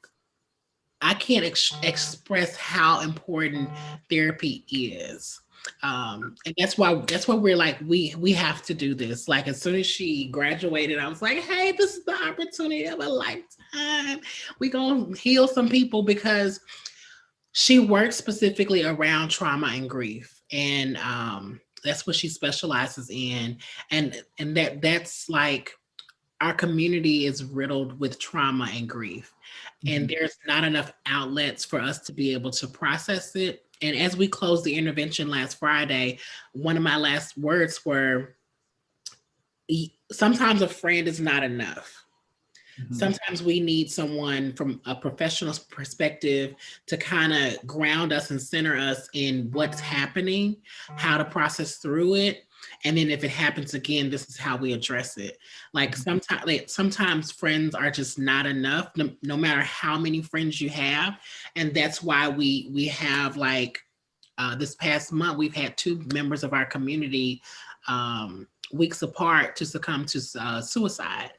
Speaker 4: I can't express how important therapy is. And that's why we're like, we have to do this. Like, as soon as she graduated, I was like, hey, this is the opportunity of a lifetime. We're going to heal some people, because she works specifically around trauma and grief. And that's what she specializes in. And that's like, our community is riddled with trauma and grief, and there's not enough outlets for us to be able to process it. And as we closed the intervention last Friday, one of my last words were, sometimes a friend is not enough. Sometimes we need someone from a professional perspective to kind of ground us and center us in what's happening, how to process through it. And then if it happens again, this is how we address it. Like, sometimes friends are just not enough, no matter how many friends you have. And that's why we have, like, this past month, we've had 2 members of our community weeks apart to succumb to suicide.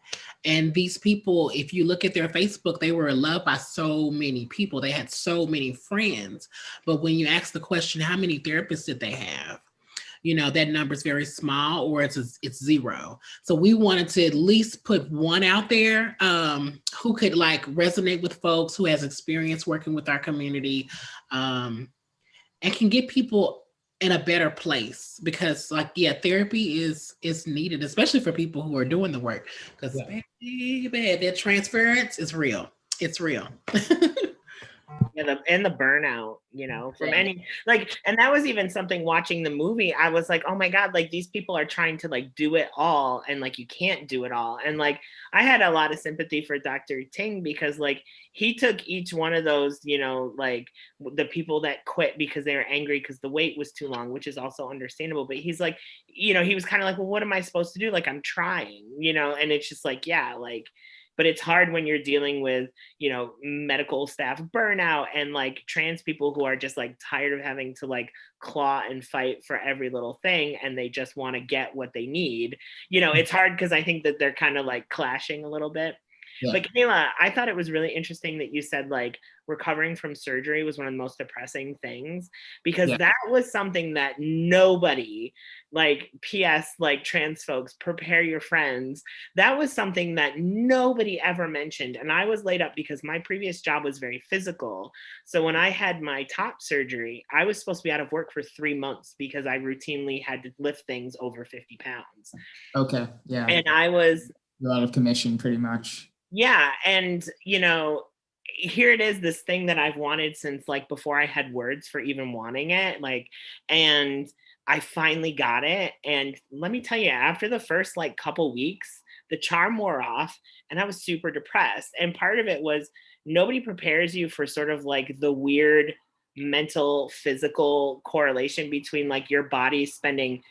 Speaker 4: And these people, if you look at their Facebook, they were loved by so many people. They had so many friends. But when you ask the question, how many therapists did they have? You know, that number is very small, or it's 0. So we wanted to at least put one out there who could like resonate with folks, who has experience working with our community, and can get people in a better place. Because, like, yeah, therapy is needed, especially for people who are doing the work. Because baby, that transference is real. It's real.
Speaker 3: Yeah, the burnout, you know, from any, like, and that was even something watching the movie. I was like, oh my God, like, these people are trying to like do it all, and like, you can't do it all. And like, I had a lot of sympathy for Dr. Ting, because like, he took each one of those, you know, like the people that quit because they were angry because the wait was too long, which is also understandable. But he's like, you know, he was kind of like, well, what am I supposed to do? Like, I'm trying, you know. And it's just like, yeah, like, but it's hard when you're dealing with, you know, medical staff burnout and like trans people who are just like tired of having to like claw and fight for every little thing, and they just want to get what they need. You know, it's hard because I think that they're kind of like clashing a little bit. Yeah. But Kayla, I thought it was really interesting that you said like recovering from surgery was one of the most depressing things, because that was something that nobody, like, PS, like, trans folks, prepare your friends. That was something that nobody ever mentioned. And I was laid up because my previous job was very physical. So when I had my top surgery, I was supposed to be out of work for 3 months because I routinely had to lift things over 50 pounds.
Speaker 2: Okay. Yeah.
Speaker 3: And I was
Speaker 2: out of commission pretty much.
Speaker 3: Yeah. And, you know, here it is, this thing that I've wanted since like before I had words for even wanting it. Like, and I finally got it. And let me tell you, after the first like couple weeks, the charm wore off and I was super depressed. And part of it was nobody prepares you for sort of like the weird mental, physical correlation between like your body spending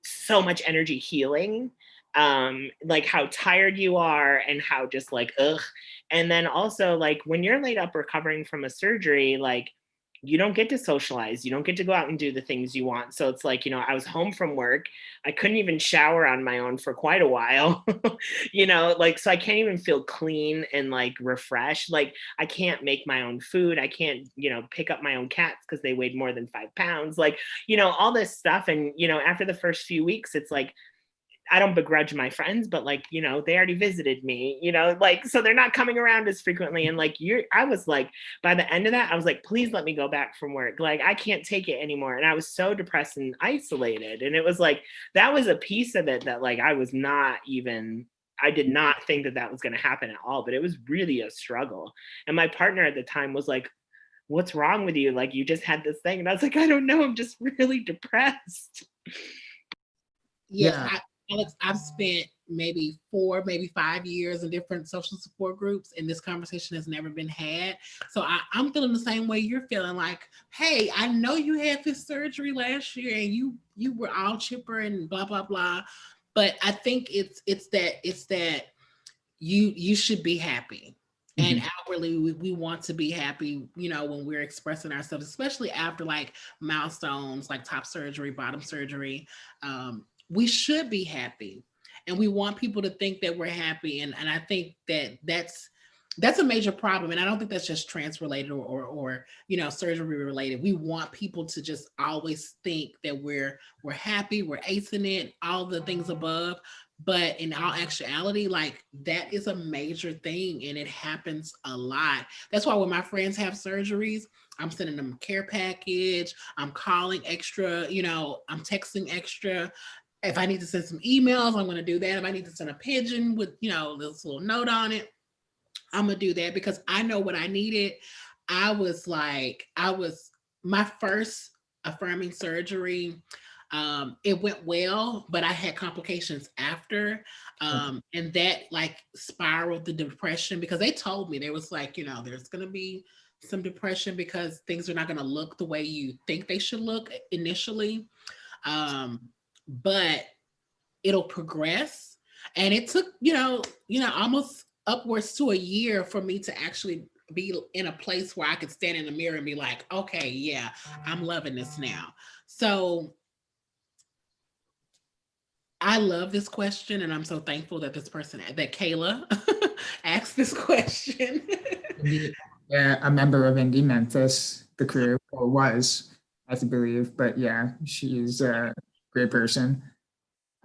Speaker 3: so much energy healing like how tired you are and how just like, ugh. And then also like when you're laid up recovering from a surgery, like you don't get to socialize. You don't get to go out and do the things you want. So it's like, I was home from work. I couldn't even shower on my own for quite a while, like, so I can't even feel clean and like refreshed. Like I can't make my own food. I can't, pick up my own cats because they weighed more than 5 pounds. Like, all this stuff. And, after the first few weeks, it's like, I don't begrudge my friends, but like, they already visited me, like, so they're not coming around as frequently. And like, I was like, by the end of that, I was like, please let me go back from work. Like, I can't take it anymore. And I was so depressed and isolated. And it was like, that was a piece of it that like, I did not think that was going to happen at all, but it was really a struggle. And my partner at the time was like, what's wrong with you? Like, you just had this thing. And I was like, I don't know. I'm just really depressed.
Speaker 4: Yes, Alex, I've spent maybe 4, maybe 5 years in different social support groups, and this conversation has never been had. So I'm feeling the same way you're feeling. Like, hey, I know you had this surgery last year, and you were all chipper and blah blah blah. But I think it's that you should be happy. And outwardly, we want to be happy, when we're expressing ourselves, especially after like milestones, like top surgery, bottom surgery. We should be happy, and we want people to think that we're happy. And I think that's a major problem. And I don't think that's just trans related or surgery related. We want people to just always think that we're happy, we're acing it, all the things above. But in all actuality, like that is a major thing, and it happens a lot. That's why when my friends have surgeries, I'm sending them a care package, I'm calling extra, I'm texting extra. If I need to send some emails, I'm going to do that. If I need to send a pigeon with, this little note on it, I'm going to do that because I know what I needed. My first affirming surgery, it went well, but I had complications after. And that like spiraled the depression because they told me, there was like, there's going to be some depression because things are not going to look the way you think they should look initially. But it'll progress. And it took, almost upwards to a year for me to actually be in a place where I could stand in the mirror and be like, okay, yeah, I'm loving this now. So I love this question. And I'm so thankful that that Kayla asked this question.
Speaker 2: Yeah, a member of OUTMemphis, the crew, or was, I believe, but yeah, she is a great person.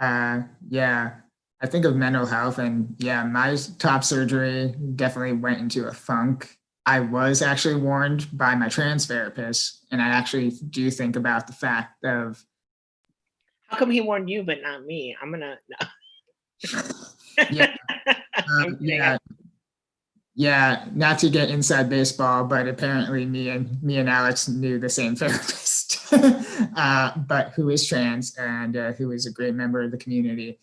Speaker 2: Yeah, I think of mental health, and yeah, my top surgery definitely went into a funk. I was actually warned by my trans therapist, and I actually do think about the fact of,
Speaker 3: how come he warned you but not me? I'm gonna no.
Speaker 2: Yeah, not to get inside baseball, but apparently me and Alex knew the same therapist, but who is trans and who is a great member of the community.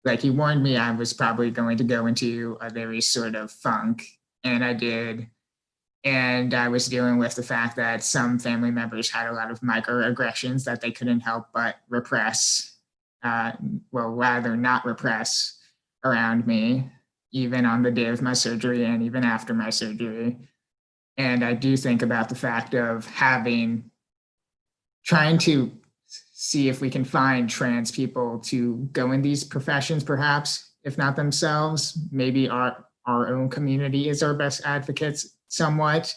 Speaker 2: Like, he warned me I was probably going to go into a very sort of funk, and I did. And I was dealing with the fact that some family members had a lot of microaggressions that they couldn't help but repress, rather not repress around me, even on the day of my surgery and even after my surgery. And I do think about the fact of trying to see if we can find trans people to go in these professions, perhaps, if not themselves. Maybe our own community is our best advocates somewhat,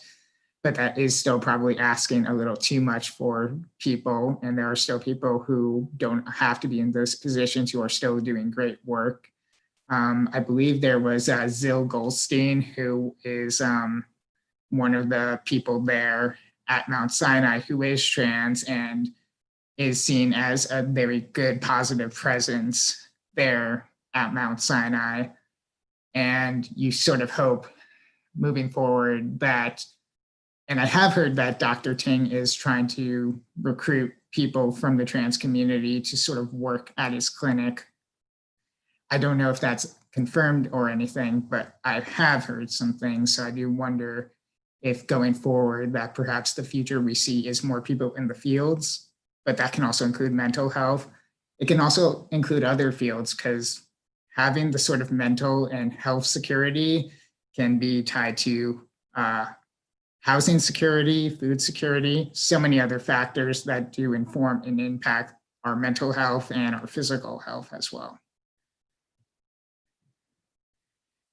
Speaker 2: but that is still probably asking a little too much for people. And there are still people who don't have to be in those positions who are still doing great work. I believe there was Zill Goldstein, who is one of the people there at Mount Sinai who is trans and is seen as a very good, positive presence there at Mount Sinai. And you sort of hope moving forward that, and I have heard that Dr. Ting is trying to recruit people from the trans community to sort of work at his clinic. I don't know if that's confirmed or anything, but I have heard some things. So I do wonder if going forward that perhaps the future we see is more people in the fields, but that can also include mental health. It can also include other fields, because having the sort of mental and health security can be tied to housing security, food security, so many other factors that do inform and impact our mental health and our physical health as well.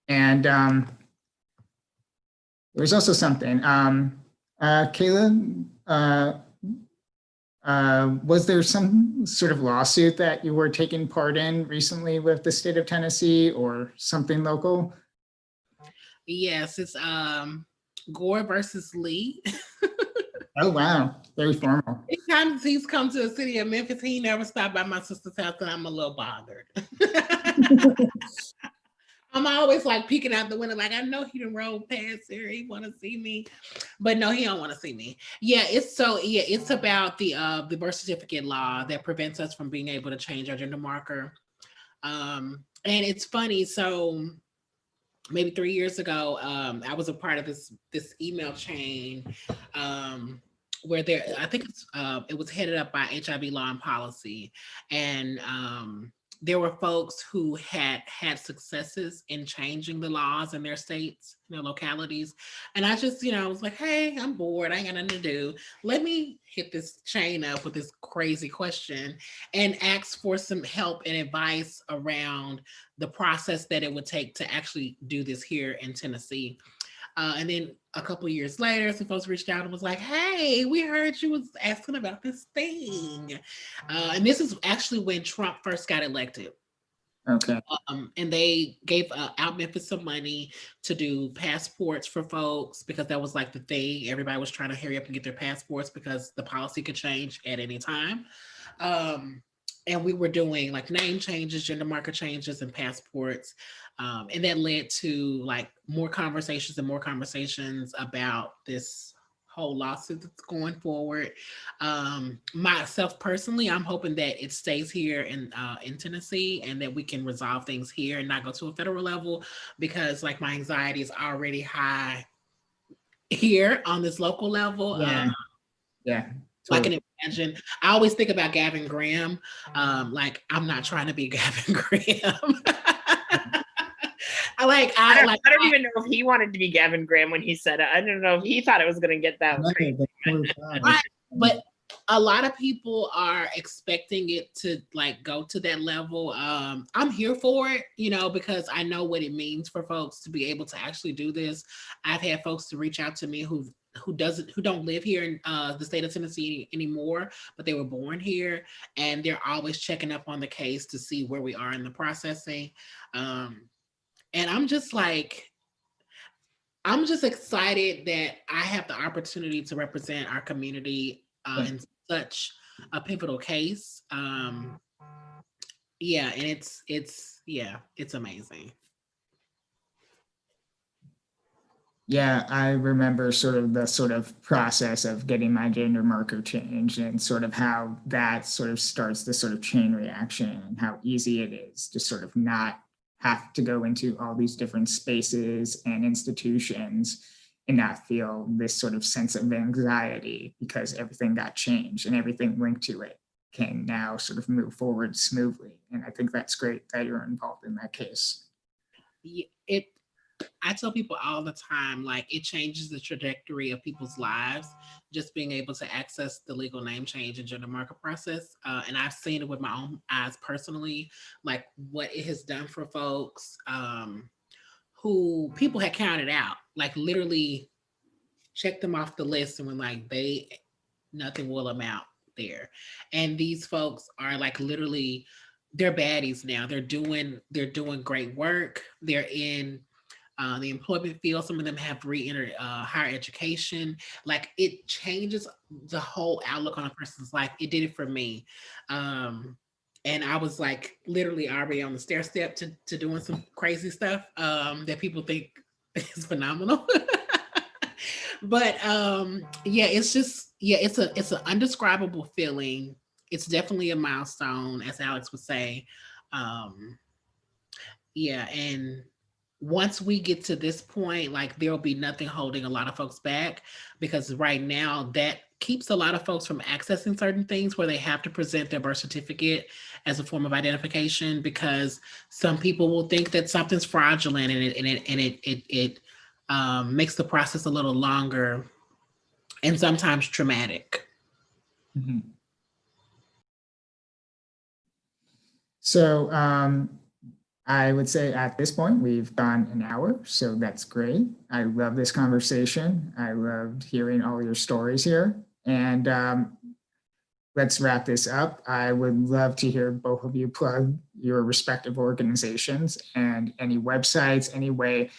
Speaker 2: And there's also something, Kayla, was there some sort of lawsuit that you were taking part in recently with the state of Tennessee or something local?
Speaker 4: Yes, it's Gore versus Lee.
Speaker 2: Oh, wow. Very formal.
Speaker 4: Anytime he's come to the city of Memphis, he never stopped by my sister's house, and I'm a little bothered. I'm always like peeking out the window, like, I know he done rolled past here. He want to see me, but no, he don't want to see me. Yeah, it's about the birth certificate law that prevents us from being able to change our gender marker. And it's funny. So maybe 3 years ago, I was a part of this email chain where I think it was headed up by HIV Law and Policy, and there were folks who had successes in changing the laws in their states, their localities. And I just, was like, hey, I'm bored. I ain't got nothing to do. Let me hit this chain up with this crazy question and ask for some help and advice around the process that it would take to actually do this here in Tennessee. And then a couple of years later, some folks reached out and was like, hey, we heard you was asking about this thing. And this is actually when Trump first got elected.
Speaker 2: Okay.
Speaker 4: And they gave OUTMemphis some money to do passports for folks, because that was like the thing. Everybody was trying to hurry up and get their passports because the policy could change at any time. And we were doing like name changes, gender marker changes, and passports. And that led to like more conversations about this whole lawsuit that's going forward. Myself personally, I'm hoping that it stays here in Tennessee, and that we can resolve things here and not go to a federal level, because like my anxiety is already high here on this local level.
Speaker 2: Yeah.
Speaker 4: So I can imagine. I always think about Gavin Graham. Like, I'm not trying to be Gavin Graham.
Speaker 3: I don't even know if he wanted to be Gavin Graham when he said it. I don't know if he thought it was going to get that crazy.
Speaker 4: Right. But a lot of people are expecting it to like go to that level. I'm here for it, because I know what it means for folks to be able to actually do this. I've had folks to reach out to me who don't live here in the state of Tennessee anymore, but they were born here, and they're always checking up on the case to see where we are in the processing. And I'm just excited that I have the opportunity to represent our community in such a pivotal case. And it's amazing.
Speaker 2: Yeah, I remember the process of getting my gender marker changed, and sort of how that sort of starts the sort of chain reaction, and how easy it is to sort of not have to go into all these different spaces and institutions and not feel this sort of sense of anxiety because everything got changed and everything linked to it can now sort of move forward smoothly. And I think that's great that you're involved in that case.
Speaker 4: I tell people all the time, like, it changes the trajectory of people's lives, just being able to access the legal name change and gender marker process. And I've seen it with my own eyes personally, like what it has done for folks who people had counted out, like literally checked them off the list and were like, nothing will amount there. And these folks are like literally, they're baddies now. They're doing great work. They're in the employment field. Some of them have re-entered higher education. Like, it changes the whole outlook on a person's life. It did it for me. And I was like literally already on the stair step to doing some crazy stuff that people think is phenomenal. But it's an undescribable feeling. It's definitely a milestone, as Alex would say. And once we get to this point, like there'll be nothing holding a lot of folks back, because right now that keeps a lot of folks from accessing certain things where they have to present their birth certificate as a form of identification, because some people will think that something's fraudulent, and it makes the process a little longer and sometimes traumatic.
Speaker 2: Mhm. So I would say at this point, we've gone an hour, so that's great. I love this conversation. I loved hearing all your stories here. And let's wrap this up. I would love to hear both of you plug your respective organizations and any websites, any way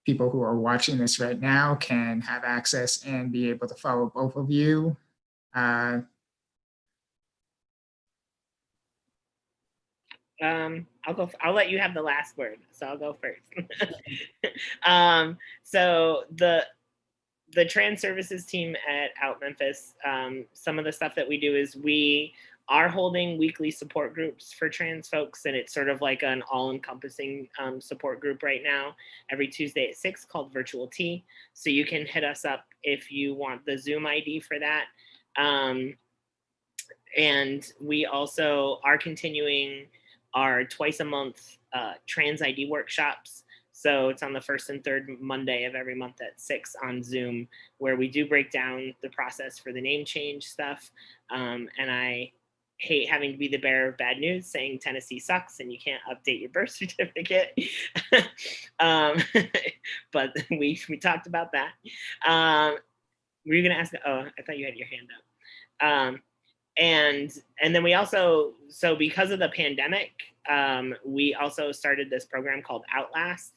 Speaker 2: people who are watching this right now can have access and be able to follow both of you.
Speaker 3: I'll let you have the last word, so I'll go first. So the trans services team at OUTMemphis, some of the stuff that we do is we are holding weekly support groups for trans folks, and it's sort of like an all-encompassing support group right now every Tuesday at 6 called Virtual Tea. So you can hit us up if you want the Zoom ID for that. And we also are continuing our twice a month trans ID workshops. So it's on the first and third Monday of every month at 6 on Zoom, where we do break down the process for the name change stuff. And I hate having to be the bearer of bad news, saying Tennessee sucks and you can't update your birth certificate. But we talked about that. Were you gonna ask? Oh, I thought you had your hand up. And then we also, so because of the pandemic, we also started this program called Outlast,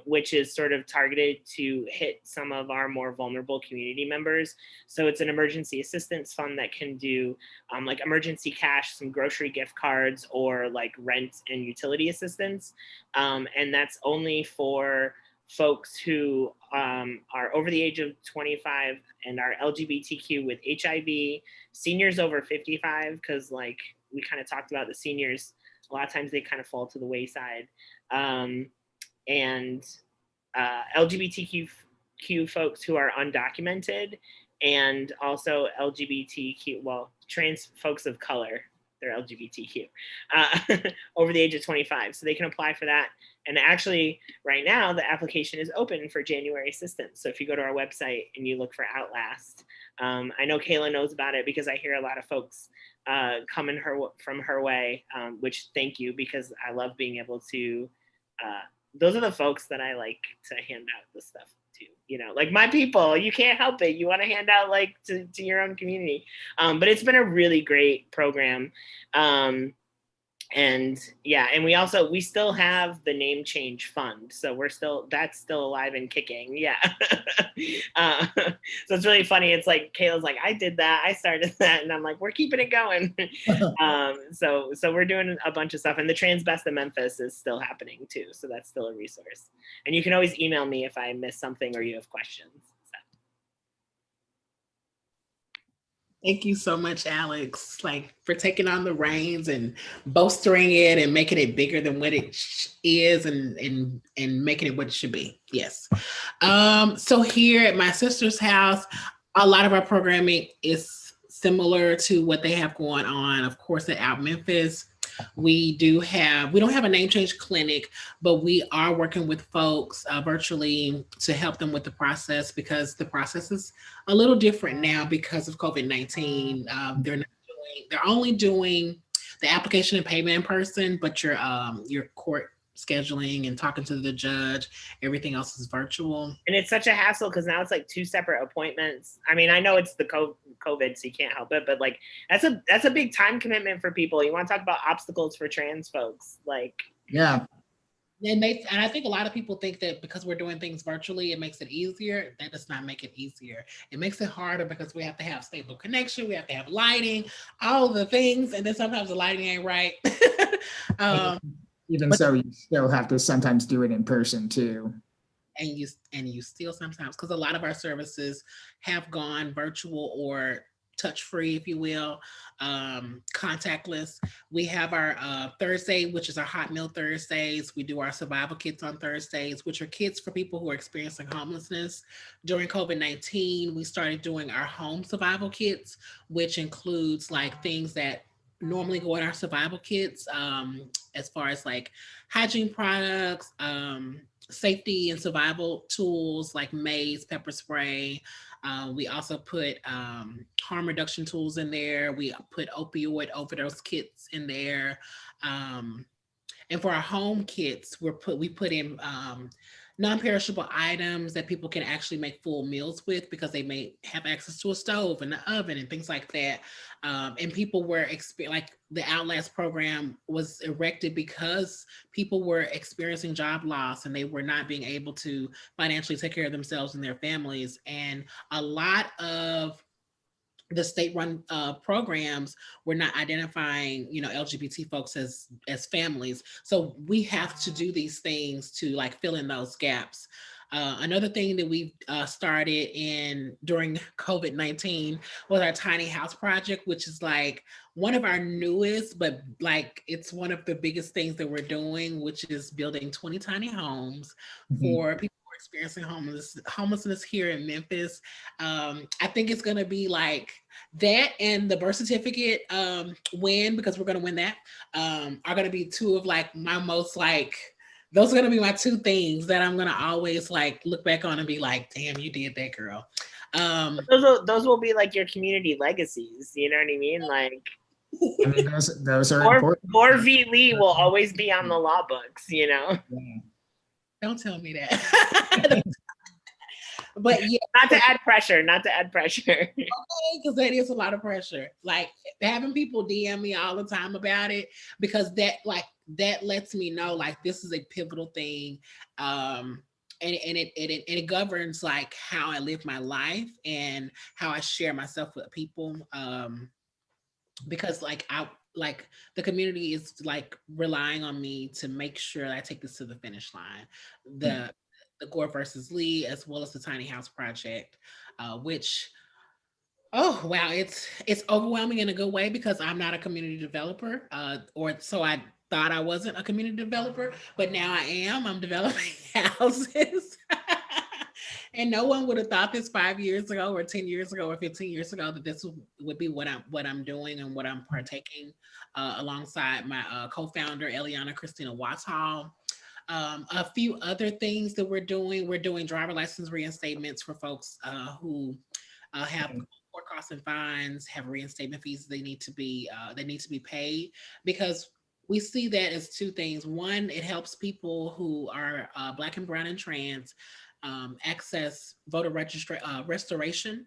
Speaker 3: which is sort of targeted to hit some of our more vulnerable community members. So it's an emergency assistance fund that can do like emergency cash, some grocery gift cards, or like rent and utility assistance. And that's only for folks who are over the age of 25 and are LGBTQ with HIV, seniors over 55, because like we kind of talked about the seniors, a lot of times they kind of fall to the wayside, and LGBTQ folks who are undocumented, and also LGBTQ, well, trans folks of color, they're LGBTQ, over the age of 25. So they can apply for that. And actually, right now, the application is open for January assistance. So if you go to our website and you look for Outlast, I know Kayla knows about it because I hear a lot of folks coming from her way, which thank you, because I love being able to, those are the folks that I like to hand out the stuff to, you know, like my people. You can't help it. You want to hand out like to your own community. But it's been a really great program. And yeah, and we still have the name change fund. So that's still alive and kicking. Yeah. So it's really funny. It's like, Kayla's like, I did that. I started that. And I'm like, we're keeping it going. So we're doing a bunch of stuff, and the Trans Best of Memphis is still happening too. So that's still a resource. And you can always email me if I miss something or you have questions.
Speaker 4: Thank you so much, Alex, like for taking on the reins and bolstering it and making it bigger than what it is, and making it what it should be. Yes. So here at my sister's house, a lot of our programming is similar to what they have going on, of course, at OUTMemphis. We don't have a name change clinic, but we are working with folks virtually to help them with the process, because the process is a little different now because of COVID-19. They're only doing the application and payment in person, but your court scheduling and talking to the judge, everything else is virtual.
Speaker 3: And it's such a hassle because now it's like 2 separate appointments. I mean, I know it's the COVID, so you can't help it, but like that's a big time commitment for people. You want to talk about obstacles for trans folks, like
Speaker 2: Yeah.
Speaker 4: And I think a lot of people think that because we're doing things virtually, it makes it easier. That does not make it easier. It makes it harder because we have to have stable connection. We have to have lighting, all the things. And then sometimes the lighting ain't right.
Speaker 2: Even so, you still have to sometimes do it in person too.
Speaker 4: And you still sometimes, because a lot of our services have gone virtual or touch-free, if you will, contactless. We have our Thursday, which is our Hot Meal Thursdays. We do our survival kits on Thursdays, which are kits for people who are experiencing homelessness. During COVID-19, we started doing our home survival kits, which includes like things that normally go in our survival kits, as far as like hygiene products, safety and survival tools like mace, pepper spray. We also put harm reduction tools in there. We put opioid overdose kits in there. And for our home kits, we put in non-perishable items that people can actually make full meals with, because they may have access to a stove and an oven and things like that. And people were like the Outlast program was erected because people were experiencing job loss and they were not being able to financially take care of themselves and their families. And a lot of the state-run programs were not identifying, LGBT folks as families. So we have to do these things to like fill in those gaps. Another thing that we started during COVID-19 was our tiny house project, which is like one of our newest, but like it's one of the biggest things that we're doing, which is building 20 tiny homes for people who are experiencing homelessness here in Memphis. I think it's going to be like that and the birth certificate win, because we're going to win that, are going to be two of like my most like, those are going to be my two things that I'm going to always like look back on and be like, damn, you did that, girl.
Speaker 3: Those will be like your community legacies. You know what I mean? Like,
Speaker 2: I mean, those are important.
Speaker 3: Gore v. Lee will always be on the law books,
Speaker 2: Yeah.
Speaker 4: Don't tell me that. But yeah,
Speaker 3: not to add pressure.
Speaker 4: Okay, because that is a lot of pressure. Like having people DM me all the time about it, because that lets me know like this is a pivotal thing, and it governs like how I live my life and how I share myself with people. Because like the community is like relying on me to make sure that I take this to the finish line. The Gore versus Lee, as well as the Tiny House Project, which, oh wow, it's overwhelming in a good way, because I'm not a community developer, or so I thought I wasn't a community developer, but now I am. I'm developing houses. And no one would have thought this 5 years ago or 10 years ago or 15 years ago that this would be what I'm doing and what I'm partaking alongside my co-founder, Eliana Christina Wattall. A few other things that we're doing driver license reinstatements for folks who have court costs and fines, have reinstatement fees they need to be paid, because we see that as two things. One, it helps people who are Black and brown and trans access voter restoration.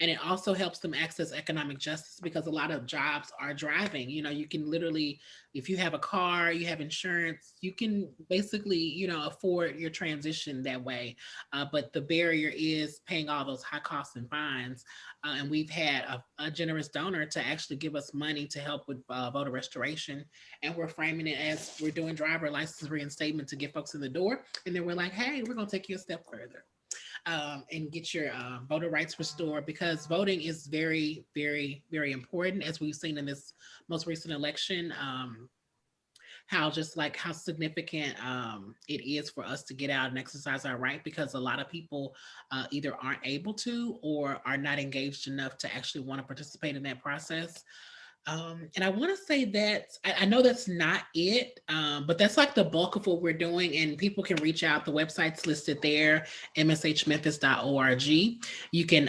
Speaker 4: And it also helps them access economic justice, because a lot of jobs are driving. You can literally, if you have a car, you have insurance, you can basically, afford your transition that way. But the barrier is paying all those high costs and fines. And we've had a generous donor to actually give us money to help with voter restoration. And we're framing it as we're doing driver license reinstatement to get folks in the door. And then we're like, hey, we're going to take you a step further. And get your voter rights restored, because voting is very, very, very important, as we've seen in this most recent election, how significant it is for us to get out and exercise our right, because a lot of people either aren't able to or are not engaged enough to actually want to participate in that process. And I want to say that I know that's not it, but that's like the bulk of what we're doing, and people can reach out. The website's listed there, mshmemphis.org. You can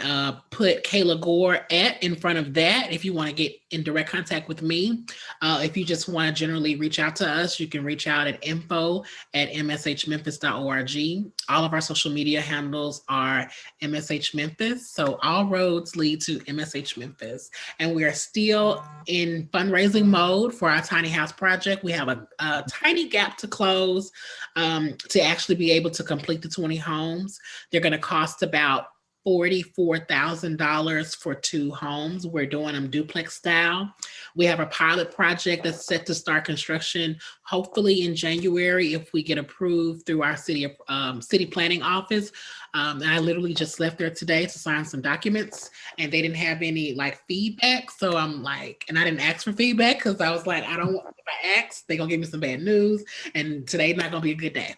Speaker 4: put Kayla Gore in front of that if you want to get in direct contact with me. If you just want to generally reach out to us, you can reach out at info@mshmemphis.org. All of our social media handles are MSH Memphis. So all roads lead to MSH Memphis. And we are still in fundraising mode for our tiny house project. We have a tiny gap to close to actually be able to complete the 20 homes. They're going to cost about $44,000 for 2 homes. We're doing them duplex style. We have a pilot project that's set to start construction hopefully in January if we get approved through our city planning office. And I literally just left there today to sign some documents, and they didn't have any like feedback. So I'm like, and I didn't ask for feedback because I was like, I don't want, if I ask, they're gonna give me some bad news, and today's not gonna be a good day.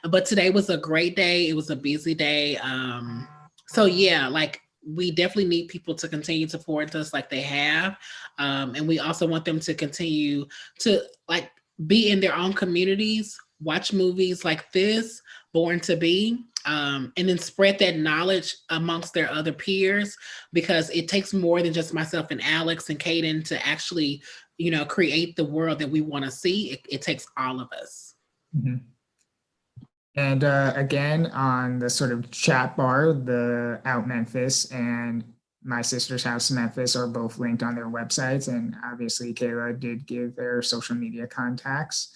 Speaker 4: But today was a great day. It was a busy day. So yeah, like we definitely need people to continue to support us like they have. And we also want them to continue to like be in their own communities, watch movies like this, Born to Be, and then spread that knowledge amongst their other peers, because it takes more than just myself and Alex and Caden to actually, create the world that we want to see. It takes all of us.
Speaker 2: Mm-hmm. And again, on the sort of chat bar, the OUTMemphis and My Sister's House Memphis are both linked on their websites. And obviously, Kayla did give their social media contacts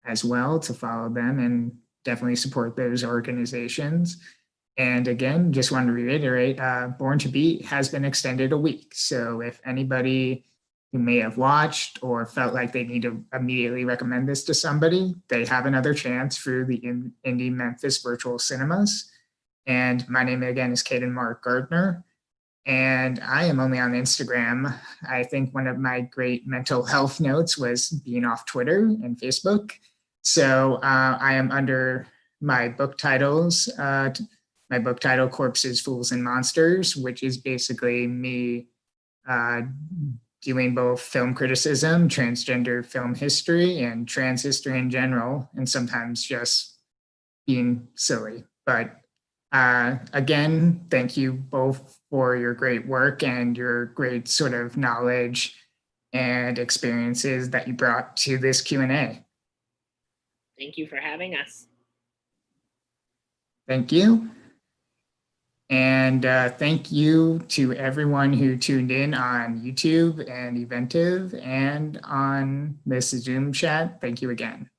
Speaker 2: as well to follow them and definitely support those organizations. And again, just want to reiterate, Born to Be has been extended a week. So if anybody who may have watched or felt like they need to immediately recommend this to somebody, they have another chance through the Indie Memphis virtual cinemas. And my name again is Caden Mark Gardner, and I am only on Instagram. I think one of my great mental health notes was being off Twitter and Facebook. So I am under my book titles, my book title, Corpses, Fools, and Monsters, which is basically me doing both film criticism, transgender film history, and trans history in general, and sometimes just being silly. But again, thank you both for your great work and your great sort of knowledge and experiences that you brought to this Q&A.
Speaker 3: Thank you for having us.
Speaker 2: Thank you. And thank you to everyone who tuned in on YouTube and Eventive and on this Zoom chat. Thank you again.